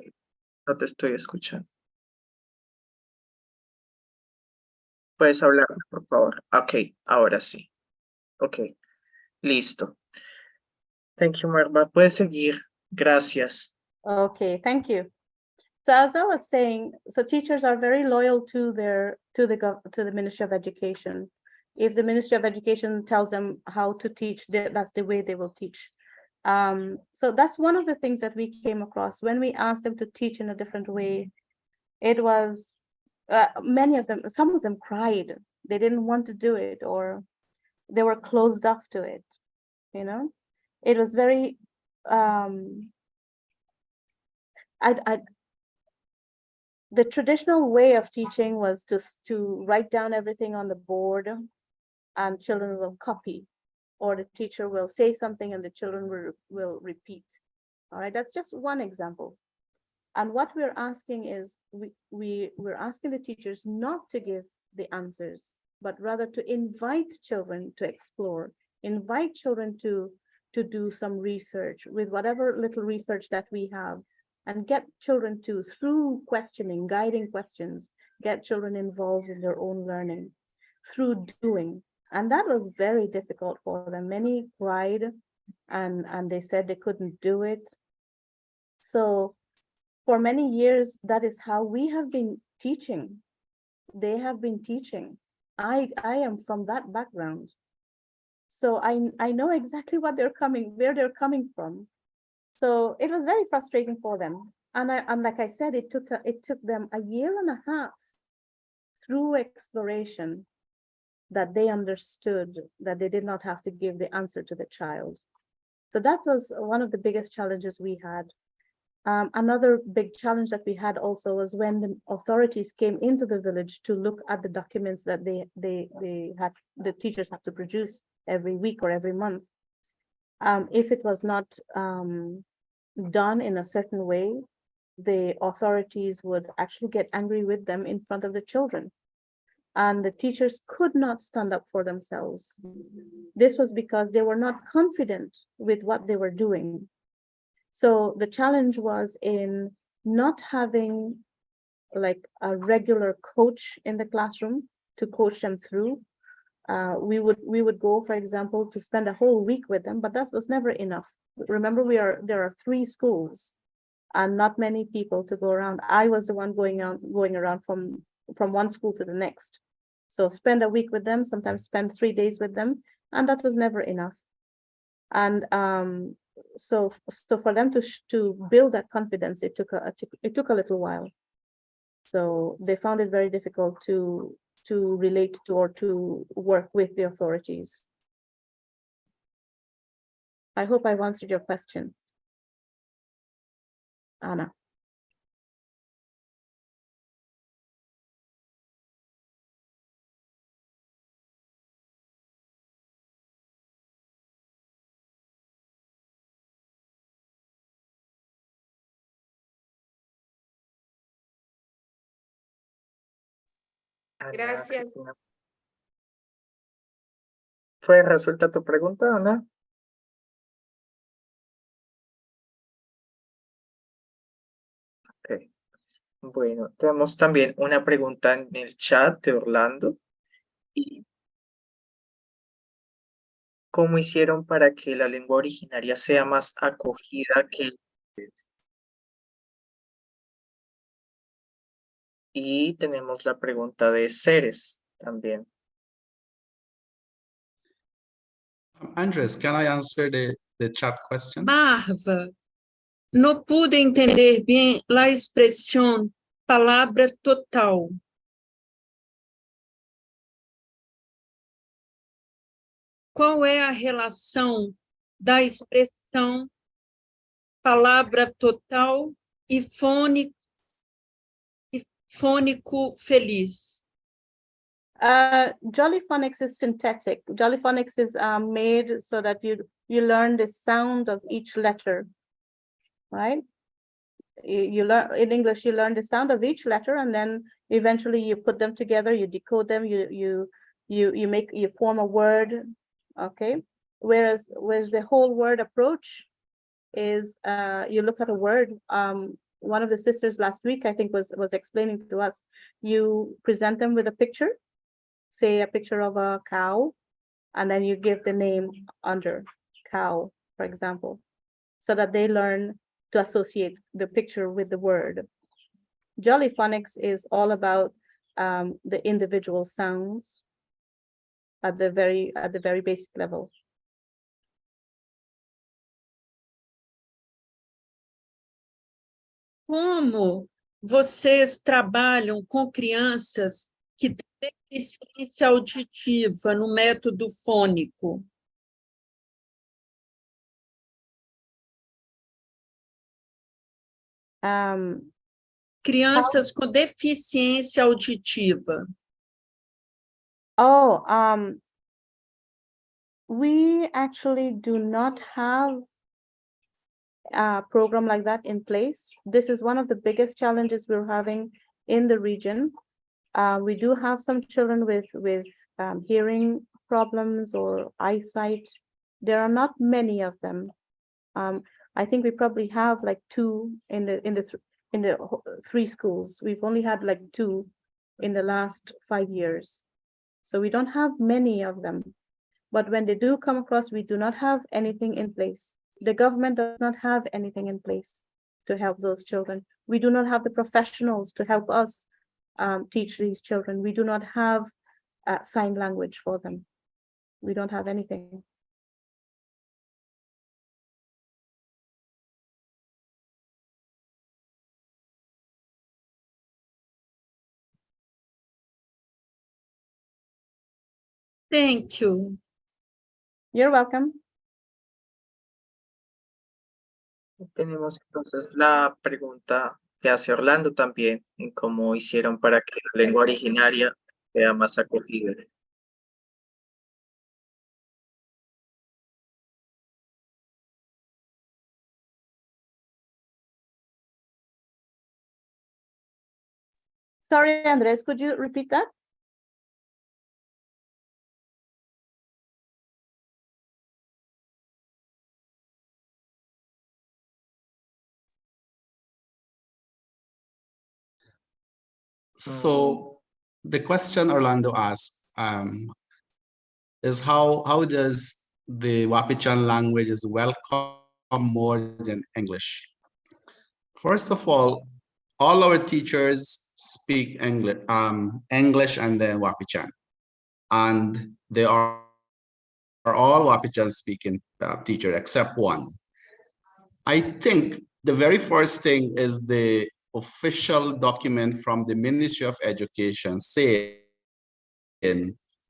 escuchando. ¿Puedes hablar, por favor? Ok, ahora sí. Ok, listo. Thank you, Marva. Puedes seguir. Gracias. Okay, thank you. So as I was saying, so teachers are very loyal to the Ministry of Education. If the Ministry of Education tells them how to teach, that's the way they will teach. So that's one of the things that we came across when we asked them to teach in a different way. It was some of them cried. They didn't want to do it, or they were closed off to it. You know, it was very. The traditional way of teaching was to write down everything on the board, and children will copy, or the teacher will say something and the children will repeat. All right, that's just one example. And what we're asking is, we're asking the teachers not to give the answers, but rather to invite children to explore, invite children to do some research with whatever little research that we have, and get children to, through questioning, guiding questions, get children involved in their own learning through doing. And that was very difficult for them. Many cried and they said they couldn't do it. So for many years, that is how we have been teaching. They have been teaching. I am from that background. So I know exactly where they're coming from. So it was very frustrating for them. And like I said, it took them a year and a half through exploration that they understood that they did not have to give the answer to the child. So that was one of the biggest challenges we had. Another big challenge that we had also was when the authorities came into the village to look at the documents that the teachers have to produce every week or every month. If it was not done in a certain way, the authorities would actually get angry with them in front of the children. And the teachers could not stand up for themselves. This was because they were not confident with what they were doing. So the challenge was in not having like a regular coach in the classroom to coach them through. We would go, for example, to spend a whole week with them, but that was never enough. Remember, there are 3 schools and not many people to go around. I was the one going around from one school to the next. So spend a week with them, sometimes spend 3 days with them, and that was never enough. And so for them to build that confidence, it took a little while. So they found it very difficult to relate to or to work with the authorities. I hope I've answered your question, Anna. Gracias. Cristina. ¿Fue resuelta tu pregunta, Ana? Ok. Bueno, tenemos también una pregunta en el chat de Orlando. ¿Y cómo hicieron para que la lengua originaria sea más acogida que antes? Y tenemos la pregunta de Ceres también. Andres, can I answer the chat question? Marva, no pude entender bien la expresión palabra total. Qual é a relação da expressão palavra total e fônico feliz? Jollyphonics is synthetic. Jollyphonics is made so that you learn the sound of each letter, right? You learn in English, you learn the sound of each letter, and then eventually you put them together, you decode them, you form a word, okay? Whereas the whole word approach is you look at a word. One of the sisters last week, I think, was explaining to us, you present them with a picture, say a picture of a cow, and then you give the name under cow, for example, so that they learn to associate the picture with the word. Jollyphonics is all about the individual sounds at the very basic level. Como vocês trabalham com crianças que têm deficiência auditiva no método fônico? Crianças com deficiência auditiva. We actually do not have a program like that in place. This is one of the biggest challenges we're having in the region. We do have some children with hearing problems or eyesight. There are not many of them. I think we probably have like 2 in the 3 schools. We've only had like 2 in the last 5 years. So we don't have many of them. But when they do come across, we do not have anything in place. The government does not have anything in place to help those children. We do not have the professionals to help us teach these children. We do not have sign language for them. We don't have anything. Thank you. You're welcome. Tenemos entonces la pregunta que hace Orlando también, en cómo hicieron para que la lengua originaria sea más acogida. Sorry, Andres, could you repeat that? So the question Orlando asked is how does the Wapichan language is welcome more than English? First of all our teachers speak English and then Wapichan, and they are all Wapichan speaking teachers except one. I think the very first thing is the official document from the Ministry of Education saying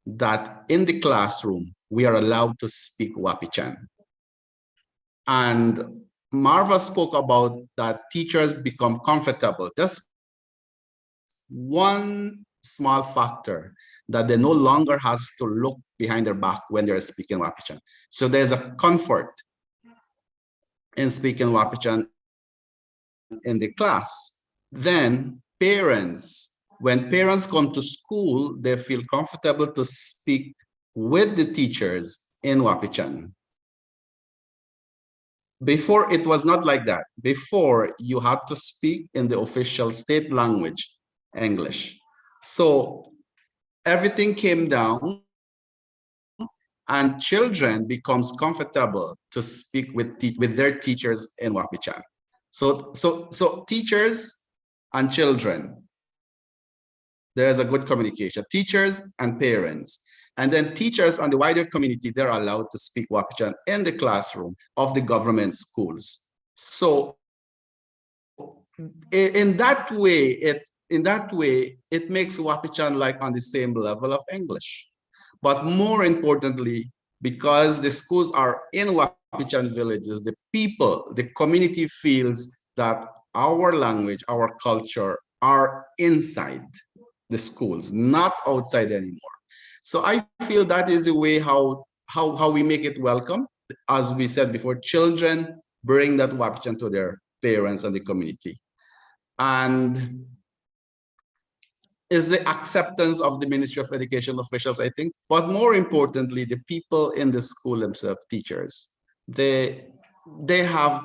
that in the classroom, we are allowed to speak Wapichan. And Marva spoke about that teachers become comfortable. That's one small factor, that they no longer has to look behind their back when they're speaking Wapichan. So there's a comfort in speaking Wapichan in the class. Then parents, when parents come to school, they feel comfortable to speak with the teachers in Wapichan. Before, it was not like that. Before, you had to speak in the official state language, English. So everything came down, and children becomes comfortable to speak with their teachers in Wapichan. So teachers and children, there's a good communication. Teachers and parents, and then teachers and the wider community, they're allowed to speak Wapichan in the classroom of the government schools. So in that way, it makes Wapichan like on the same level of English. But more importantly, because the schools are in Wapichan villages, the people, the community feels that our language, our culture are inside the schools, not outside anymore. So I feel that is a way how we make it welcome. As we said before, children bring that Wapichan to their parents and the community. And is the acceptance of the Ministry of Education officials, I think, but more importantly, the people in the school themselves, teachers. They are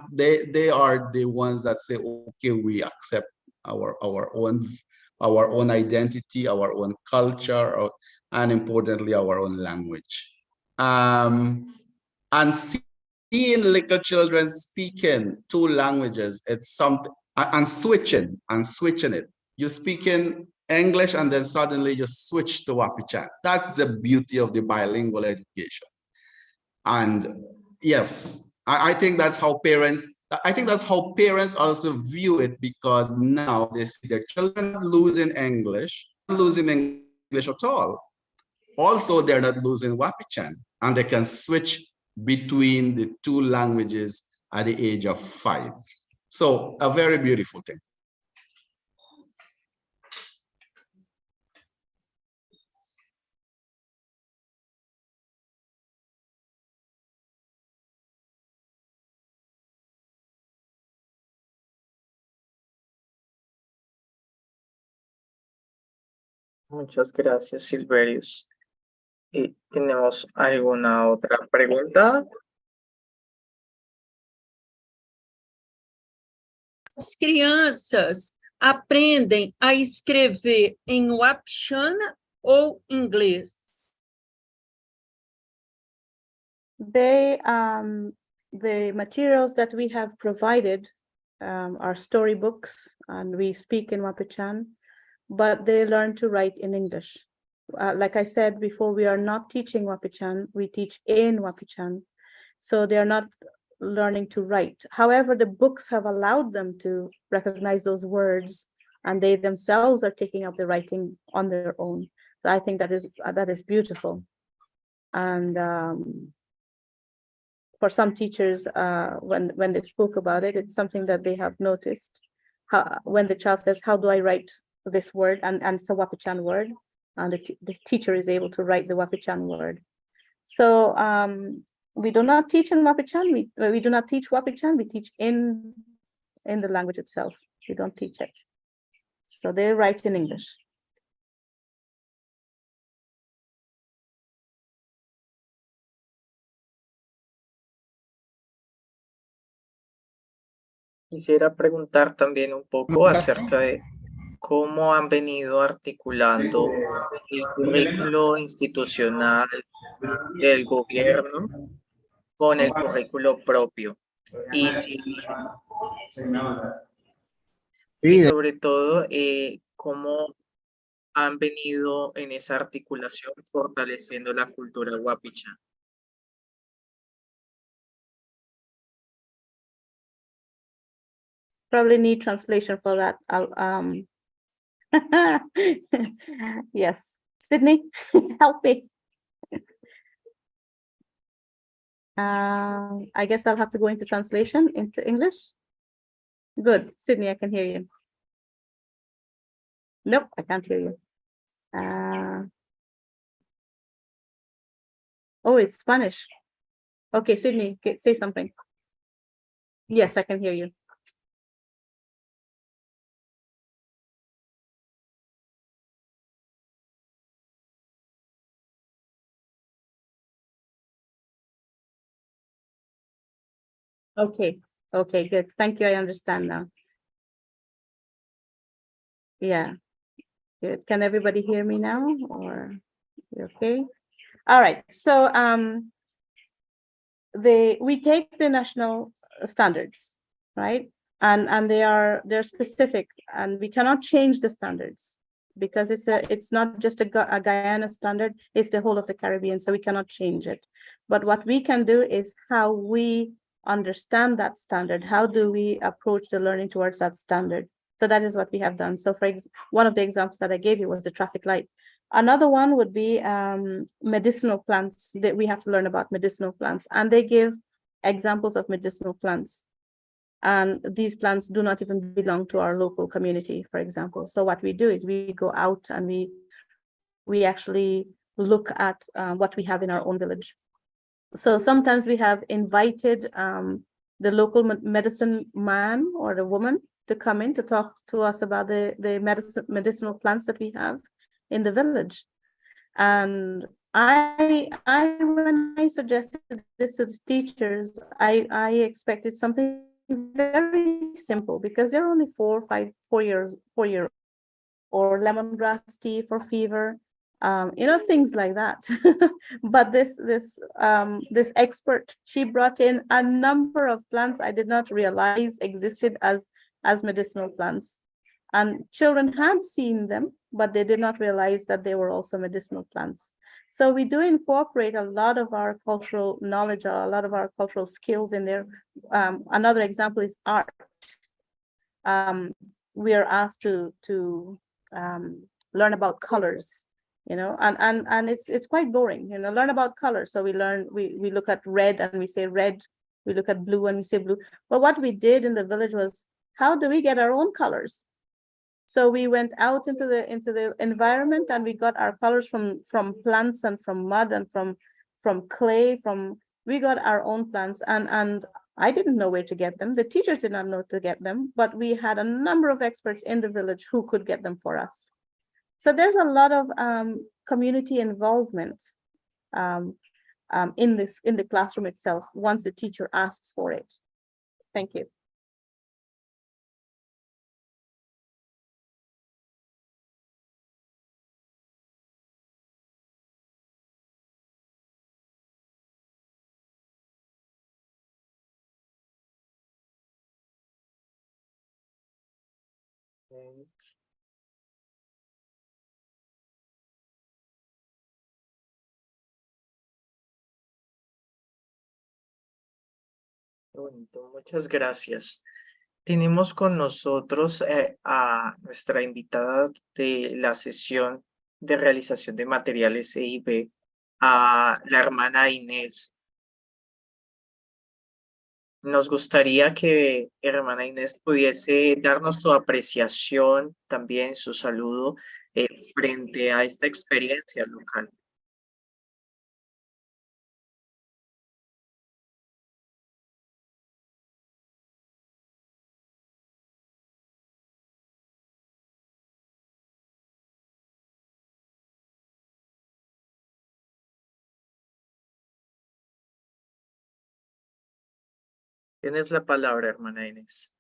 the ones that say, okay, we accept our own identity, our own culture, and importantly, our own language. And seeing little children speaking two languages, it's something, and switching it. You speak in English and then suddenly you switch to Wapichan. That's the beauty of the bilingual education. And yes, I think that's how parents also view it, because now they see their children losing English at all. Also, they're not losing Wapichan, and they can switch between the two languages at the age of 5. So a very beautiful thing. Muchas gracias, Silverius. ¿Y tenemos alguna otra pregunta? As crianças aprendem a escrever em Wapishana ou inglês? The materials that we have provided are storybooks, and we speak in Wapichan, but they learn to write in English. Like I said before, we are not teaching Wapichan, we teach in Wapichan. So they are not learning to write. However, the books have allowed them to recognize those words, and they themselves are taking up the writing on their own. So I think that is beautiful. And for some teachers, when they spoke about it, it's something that they have noticed. When the child says, "How do I write this word?" and it's a Wapichan word, and the teacher is able to write the Wapichan word. So we do not teach in Wapichan. We do not teach Wapichan. We teach in the language itself. We don't teach it. So they write in English. Quisiera preguntar también un poco acerca de cómo han venido articulando el currículo institucional del gobierno con el currículo propio. Y sobre todo, cómo han venido en esa articulación fortaleciendo la cultura Wapichan. Probably need translation for that. Yes, Sydney, help me. I guess I'll have to go into translation into English. Good, Sydney, I can hear you. Nope, I can't hear you. Oh, it's Spanish. Okay, Sydney, say something. Yes, I can hear you. Okay, good. Thank you. I understand now. Yeah, good. Can everybody hear me now, or okay? All right. So we take the national standards, right? And they're specific, and we cannot change the standards because it's not just a Guyana standard, it's the whole of the Caribbean, so we cannot change it. But what we can do is how we understand that standard. How do we approach the learning towards that standard? So that is what we have done. So for one of the examples that I gave you was the traffic light. Another one would be medicinal plants, that we have to learn about medicinal plants, and they give examples of medicinal plants. And these plants do not even belong to our local community, for example. So what we do is we go out and we actually look at what we have in our own village. So sometimes we have invited the local medicine man or the woman to come in to talk to us about the medicinal plants that we have in the village. And when I suggested this to the teachers, I expected something very simple, because they're only 4 years, or lemongrass tea for fever, things like that. But this expert, she brought in a number of plants I did not realize existed as medicinal plants, and children had seen them, but they did not realize that they were also medicinal plants. So we do incorporate a lot of our cultural knowledge, or a lot of our cultural skills in there. Another example is art. We are asked to learn about colors, and it's quite boring, learn about colors. So we look at red and we say red, we look at blue and we say blue. But what we did in the village was, how do we get our own colors? So we went out into the environment, and we got our colors from plants and from mud and from clay. We got our own plants, and I didn't know where to get them. The teachers did not know to get them, but we had a number of experts in the village who could get them for us. So there's a lot of community involvement in the classroom itself once the teacher asks for it. Thank you. Qué bonito, muchas gracias. Tenemos con nosotros a nuestra invitada de la sesión de realización de materiales EIB, a la hermana Inés. Nos gustaría que hermana Inés pudiese darnos su apreciación, también su saludo frente a esta experiencia local. Tienes la palabra, hermana Inés.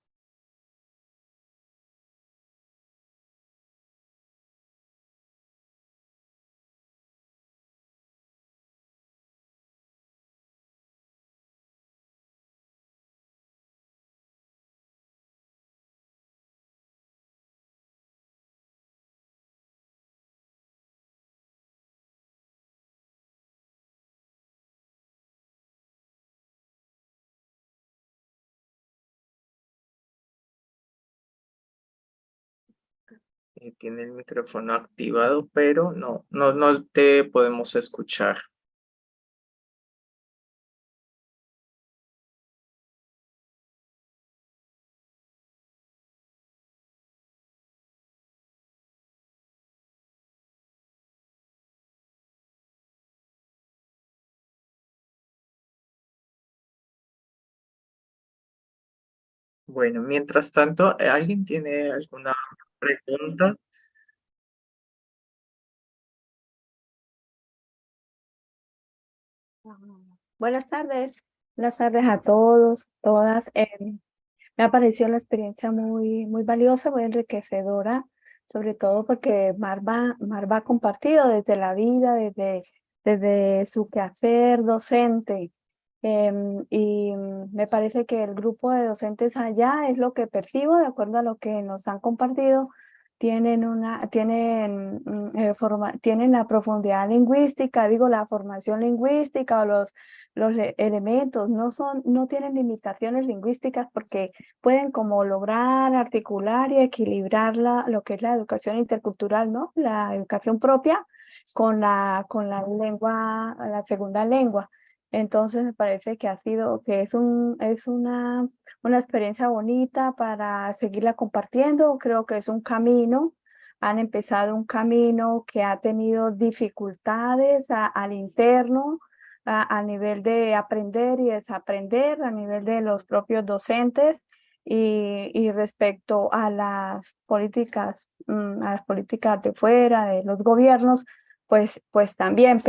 Tiene el micrófono activado, pero no te podemos escuchar. Bueno, mientras tanto, ¿alguien tiene alguna pregunta? Buenas tardes a todos, todas. Me ha parecido la experiencia muy valiosa, muy enriquecedora, sobre todo porque Marva ha compartido desde la vida, desde su quehacer docente. Y me parece que el grupo de docentes allá es lo que percibo, de acuerdo a lo que nos han compartido, tienen la profundidad lingüística, digo, la formación lingüística o los elementos, no tienen limitaciones lingüísticas porque pueden como lograr articular y equilibrar lo que es la educación intercultural, ¿no? La educación propia con la lengua, la segunda lengua. Entonces me parece que es una experiencia bonita para seguirla compartiendo. Creo que es un camino. Han empezado un camino que ha tenido dificultades al interno, a nivel de aprender y desaprender, a nivel de los propios docentes y respecto a las políticas de fuera, de los gobiernos, pues también,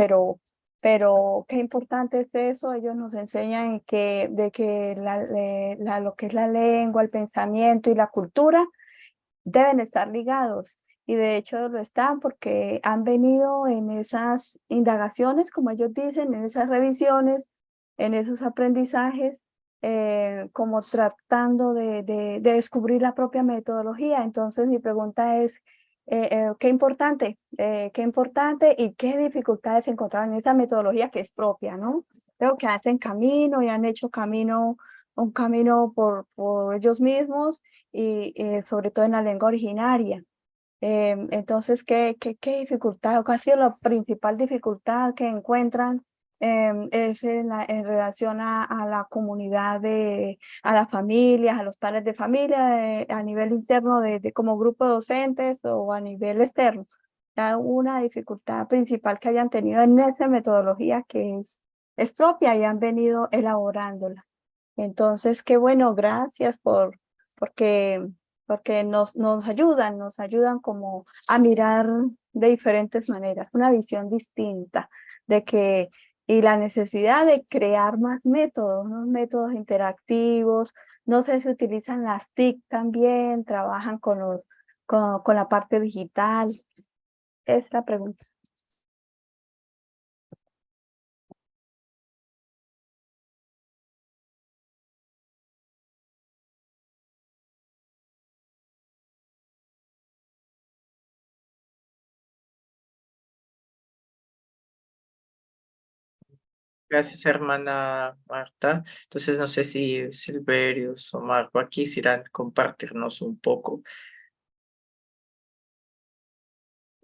pero qué importante es eso. Ellos nos enseñan de que lo que es la lengua, el pensamiento y la cultura deben estar ligados. Y de hecho lo están porque han venido en esas indagaciones, como ellos dicen, en esas revisiones, en esos aprendizajes, como tratando de descubrir la propia metodología. Entonces mi pregunta es, qué importante y qué dificultades encontraron en esa metodología que es propia, ¿no? Creo que hacen camino y han hecho un camino por ellos mismos y sobre todo en la lengua originaria. Entonces, ¿qué dificultad o qué ha sido la principal dificultad que encuentran es en relación a la comunidad, a las familias, a los padres de familia, a nivel interno como grupo de docentes o a nivel externo? Una dificultad principal que hayan tenido en esa metodología que es propia y han venido elaborándola. Entonces, qué bueno, gracias porque nos ayudan como a mirar de diferentes maneras, una visión distinta y la necesidad de crear más métodos, ¿no? Métodos interactivos. No sé si utilizan las TIC también, trabajan con la parte digital. Es la pregunta. Gracias, hermana Marta. Entonces, no sé si Silverius o Marco aquí quisieran compartirnos un poco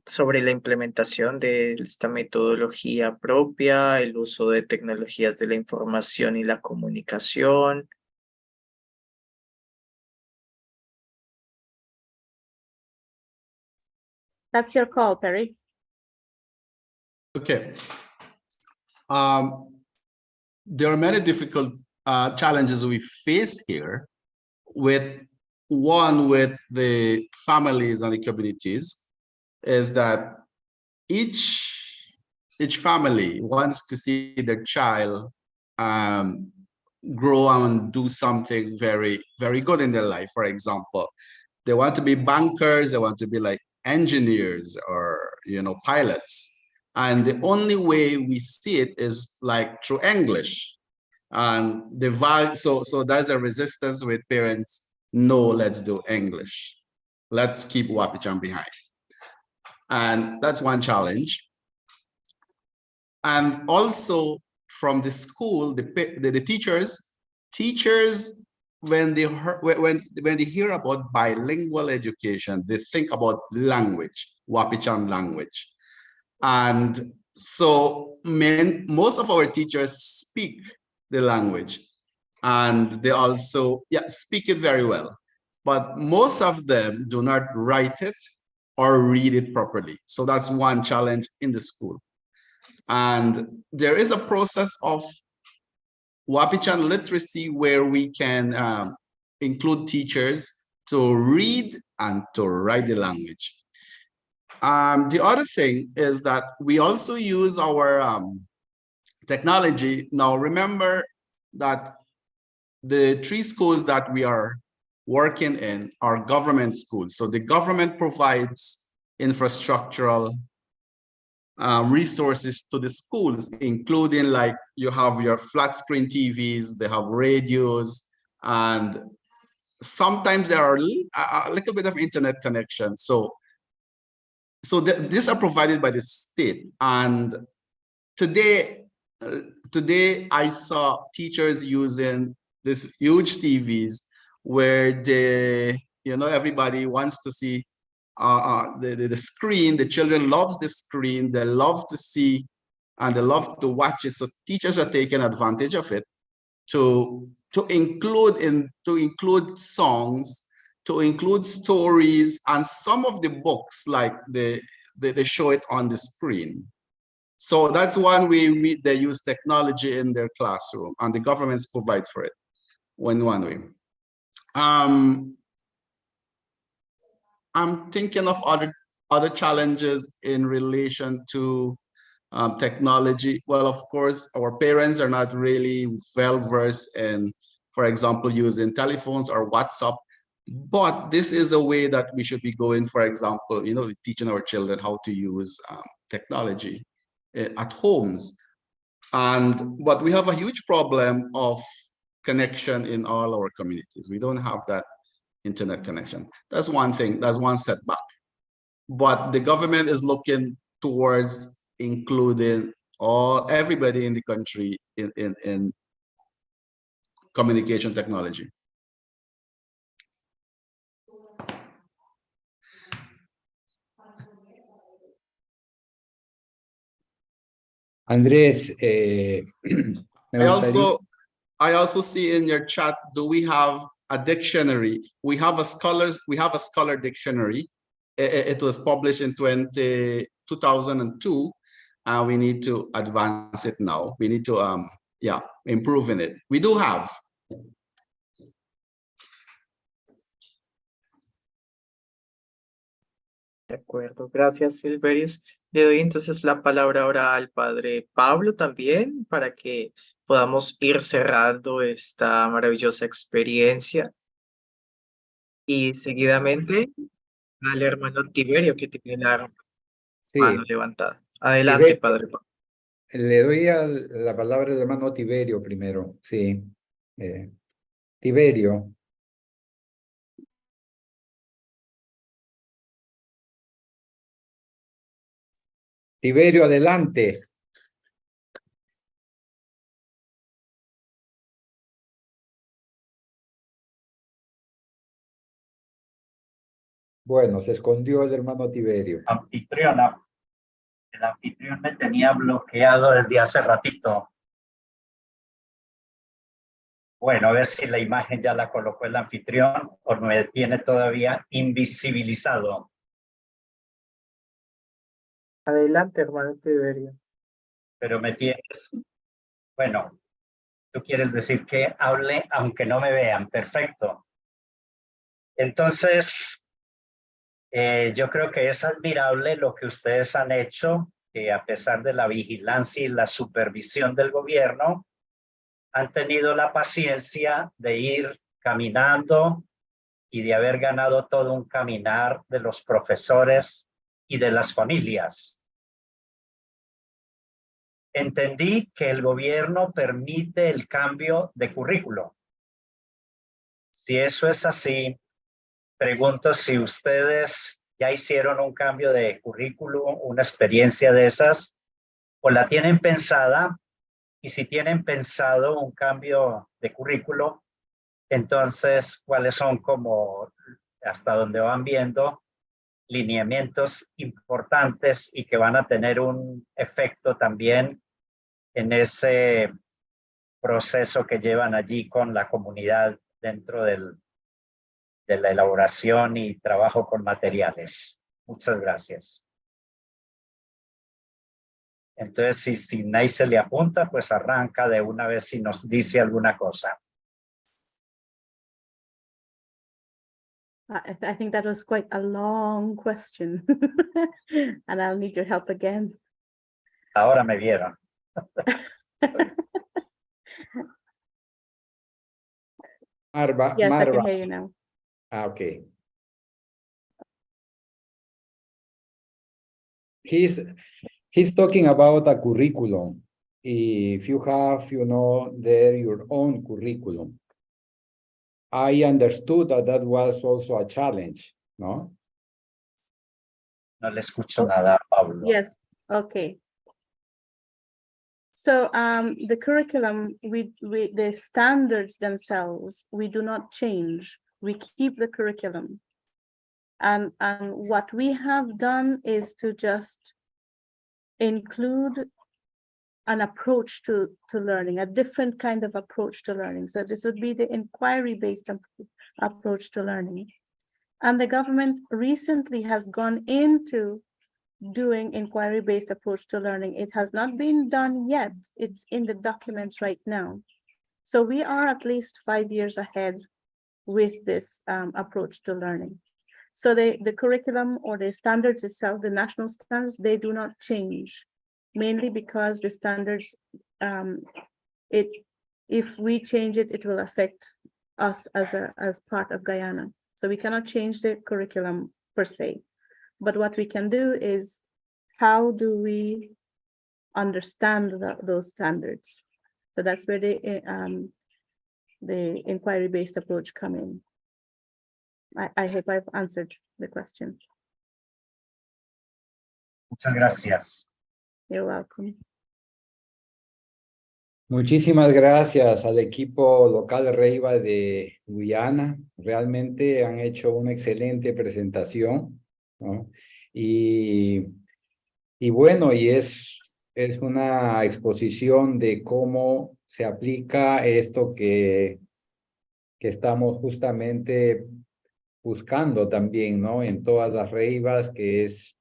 sobre la implementación de esta metodología propia, el uso de tecnologías de la información y la comunicación. That's your call, Perry. Okay. There are many difficult challenges we face here with the families and the communities is that each family wants to see their child grow and do something very, very good in their life. For example, they want to be bankers, they want to be like engineers or, you know, pilots. And the only way we see it is like through English. And the value, so there's a resistance with parents. No, let's do English. Let's keep Wapichan behind. And that's one challenge. And also from the school, the teachers, when they hear about bilingual education, they think about language, Wapichan language. And so most of our teachers speak the language, and they also speak it very well. But most of them do not write it or read it properly. So that's one challenge in the school. And there is a process of Wapichan literacy where we can include teachers to read and to write the language. The other thing is that we also use our technology. Now, remember that the 3 schools that we are working in are government schools. So the government provides infrastructural resources to the schools, including like you have your flat screen TVs, they have radios, and sometimes there are a little bit of internet connection. So these are provided by the state. And today I saw teachers using these huge TVs where everybody wants to see the screen. The children loves the screen. They love to see and they love to watch it. So teachers are taking advantage of it to include songs, to include stories, and some of the books, like they show it on the screen. So that's one way they use technology in their classroom, and the government provides for it one way. I'm thinking of other challenges in relation to technology. Well, of course, our parents are not really well versed in, for example, using telephones or WhatsApp. But this is a way that we should be going, for example, teaching our children how to use technology at homes. But we have a huge problem of connection in all our communities. We don't have that internet connection. That's one thing, that's one setback. But the government is looking towards including everybody in the country in communication technology. Andrés, I also see in your chat, do we have a dictionary? We have a scholar dictionary. It was published in 2002, and we need to advance it now. We need to improve in it. We do have. De acuerdo, gracias Silverius. Le doy entonces la palabra ahora al padre Pablo también para que podamos ir cerrando esta maravillosa experiencia. Y seguidamente al hermano Tiberio, que tiene la mano levantada. Adelante, padre Pablo. Le doy la palabra al hermano Tiberio primero, sí. Tiberio. Tiberio, adelante. Bueno, se escondió el hermano Tiberio. Anfitriona, el anfitrión me tenía bloqueado desde hace ratito. Bueno, a ver si la imagen ya la colocó el anfitrión o me tiene todavía invisibilizado. Adelante, hermano Tiberio. Pero me tiene... Bueno, tú quieres decir que hable aunque no me vean. Perfecto. Entonces, yo creo que es admirable lo que ustedes han hecho, que a pesar de la vigilancia y la supervisión del gobierno, han tenido la paciencia de ir caminando y de haber ganado todo un caminar de los profesores y de las familias. Entendí que el gobierno permite el cambio de currículo. Si eso es así, pregunto si ustedes ya hicieron un cambio de currículo, una experiencia de esas, o la tienen pensada, y si tienen pensado un cambio de currículo, entonces, ¿cuáles son como hasta donde van viendo lineamientos importantes y que van a tener un efecto también en ese proceso que llevan allí con la comunidad dentro de la elaboración y trabajo con materiales? Muchas gracias. Entonces, si nadie se le apunta, pues arranca de una vez si nos dice alguna cosa. I think that was quite a long question, and I'll need your help again. Ahora me vieron. Yes, I Marva. can hear you now. Ah, okay. He's talking about a curriculum. If you have, there your own curriculum. I understood that was also a challenge, no? No le escucho nada, Pablo. Yes, okay. So the curriculum, the standards themselves, we do not change. We keep the curriculum. And what we have done is to just include an approach to learning, a different kind of approach to learning. So this would be the inquiry-based approach to learning. And the government recently has gone into doing inquiry-based approach to learning. It has not been done yet. It's in the documents right now. So we are at least 5 years ahead with this approach to learning. So the curriculum or the standards itself, the national standards, they do not change, mainly because the standards, if we change it, it will affect us as part of Guyana. So we cannot change the curriculum per se. But what we can do is, how do we understand those standards? So that's where the inquiry-based approach come in. I hope I've answered the question. Muchas gracias. You're welcome. Muchísimas gracias al equipo local Reiva de Guyana. Realmente han hecho una excelente presentación, ¿no? Y bueno, y es una exposición de cómo se aplica esto que estamos justamente buscando también, ¿no? En todas las Reivas, que es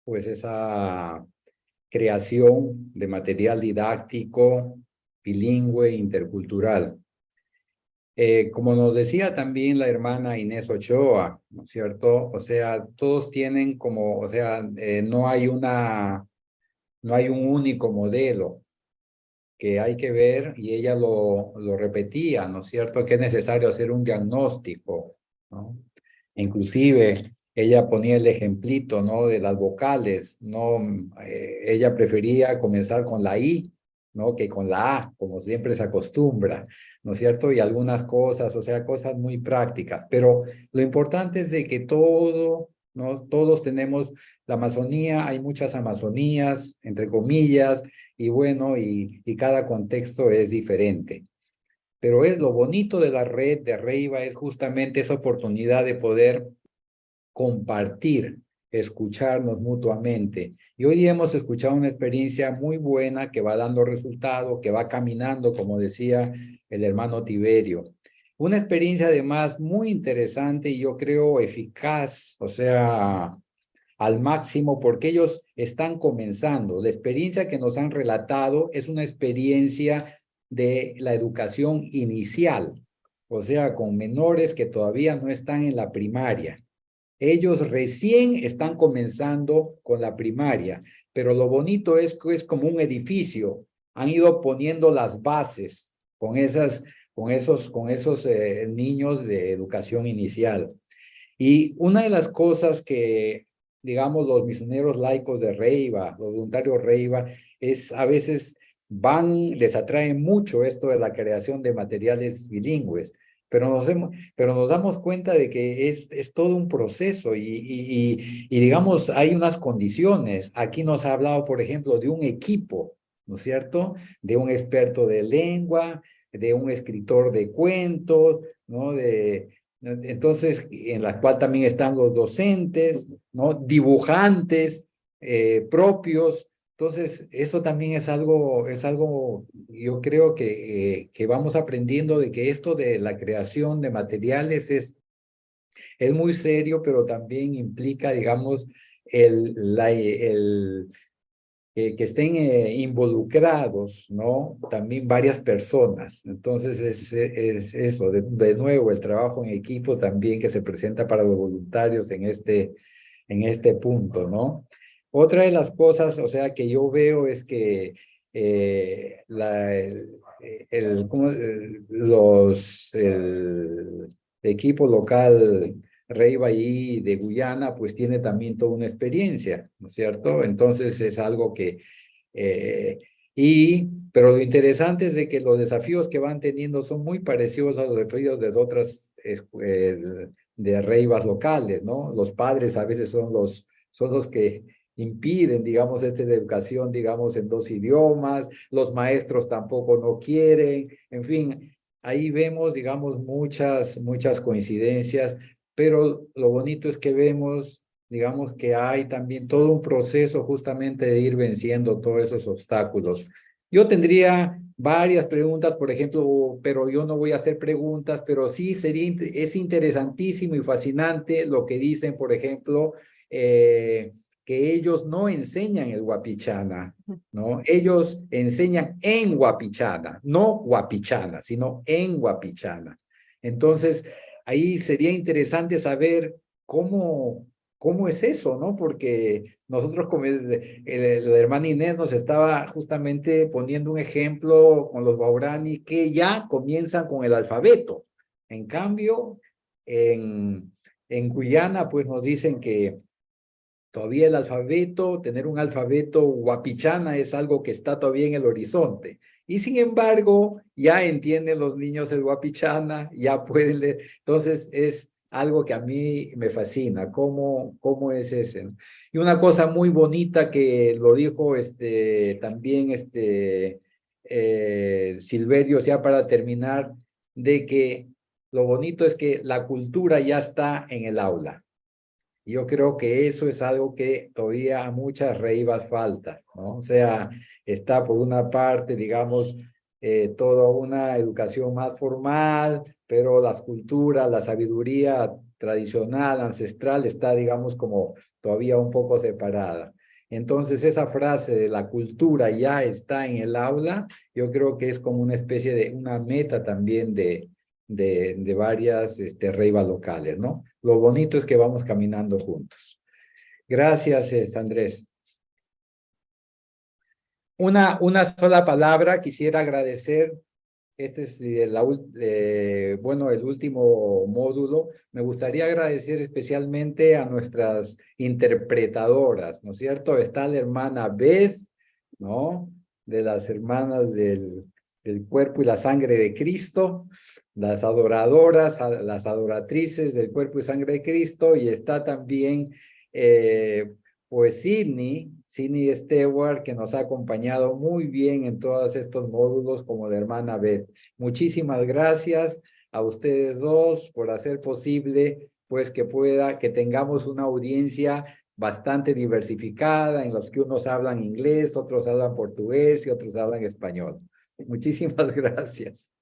pues esa creación de material didáctico, bilingüe, intercultural. Como nos decía también la hermana Inés Ochoa, ¿no es cierto? O sea, todos tienen como, o sea, no hay un único modelo que hay que ver, y ella lo repetía, ¿no es cierto? Que es necesario hacer un diagnóstico, ¿no? Inclusive ella ponía el ejemplito, ¿no? De las vocales, ¿no? Ella prefería comenzar con la I, ¿no? Que con la A, como siempre se acostumbra, ¿no es cierto? Y algunas cosas, o sea, cosas muy prácticas. Pero lo importante es de que todo, ¿no? Todos tenemos la Amazonía, hay muchas Amazonías, entre comillas, y bueno, y cada contexto es diferente. Pero es lo bonito de la red de Reiva, es justamente esa oportunidad de poder compartir, escucharnos mutuamente. Y hoy día hemos escuchado una experiencia muy buena que va dando resultado, que va caminando, como decía el hermano Tiberio. Una experiencia además muy interesante y yo creo eficaz, o sea, al máximo, porque ellos están comenzando. La experiencia que nos han relatado es una experiencia de la educación inicial, o sea, con menores que todavía no están en la primaria. Ellos recién están comenzando con la primaria, pero lo bonito es que es como un edificio. Han ido poniendo las bases con esos niños de educación inicial. Y una de las cosas que, digamos, los misioneros laicos de Reiva, los voluntarios Reiva, es a veces les atrae mucho esto de la creación de materiales bilingües, pero nos damos cuenta de que es todo un proceso y digamos, hay unas condiciones. Aquí nos ha hablado, por ejemplo, de un equipo, ¿no es cierto? De un experto de lengua, de un escritor de cuentos, ¿no? Entonces, en la cual también están los docentes, ¿no? Dibujantes propios. Entonces, eso también es algo, yo creo que vamos aprendiendo de que esto de la creación de materiales es muy serio, pero también implica, digamos, que estén involucrados, ¿no? También varias personas. Entonces, es eso, de nuevo, el trabajo en equipo también que se presenta para los voluntarios en este punto, ¿no? Otra de las cosas, o sea, que yo veo es que el equipo local Reiva y de Guyana, pues tiene también toda una experiencia, ¿no es cierto? Entonces es algo que... pero lo interesante es de que los desafíos que van teniendo son muy parecidos a los desafíos de otras de Reivas locales, ¿no? Los padres a veces son los que impiden, digamos, esta educación, digamos, en 2 idiomas, los maestros tampoco no quieren, en fin, ahí vemos, digamos, muchas coincidencias, pero lo bonito es que vemos, digamos, que hay también todo un proceso justamente de ir venciendo todos esos obstáculos. Yo tendría varias preguntas, por ejemplo, pero yo no voy a hacer preguntas, pero sí es interesantísimo y fascinante lo que dicen, por ejemplo, que ellos no enseñan el Wapishana, ¿no? Ellos enseñan en Wapishana, no Wapishana, sino en Wapishana. Entonces, ahí sería interesante saber cómo es eso, ¿no? Porque nosotros, como la hermana Inés nos estaba justamente poniendo un ejemplo con los Baurani que ya comienzan con el alfabeto. En cambio, en Guyana, pues nos dicen que todavía el alfabeto, tener un alfabeto Wapishana es algo que está todavía en el horizonte. Y sin embargo, ya entienden los niños el Wapishana, ya pueden leer. Entonces, es algo que a mí me fascina, cómo es ese, ¿no? Y una cosa muy bonita que lo dijo también Silverio, ya para terminar, de que lo bonito es que la cultura ya está en el aula. Yo creo que eso es algo que todavía a muchas reivas falta, ¿no? O sea, está por una parte, digamos, toda una educación más formal, pero las culturas, la sabiduría tradicional, ancestral, está, digamos, como todavía un poco separada. Entonces, esa frase de la cultura ya está en el aula, yo creo que es como una especie de una meta también de varias reivas locales, ¿no? Lo bonito es que vamos caminando juntos. Gracias, Andrés. Una sola palabra, quisiera agradecer, este es el último módulo, me gustaría agradecer especialmente a nuestras interpretadoras, ¿no es cierto? Está la hermana Beth, ¿no? De las hermanas del cuerpo y la sangre de Cristo, las adoradoras, las adoratrices del cuerpo y sangre de Cristo, y está también, pues, Sidney Stewart, que nos ha acompañado muy bien en todos estos módulos como la hermana Beth. Muchísimas gracias a ustedes dos por hacer posible pues que tengamos una audiencia bastante diversificada, en los que unos hablan inglés, otros hablan portugués y otros hablan español. Muchísimas gracias.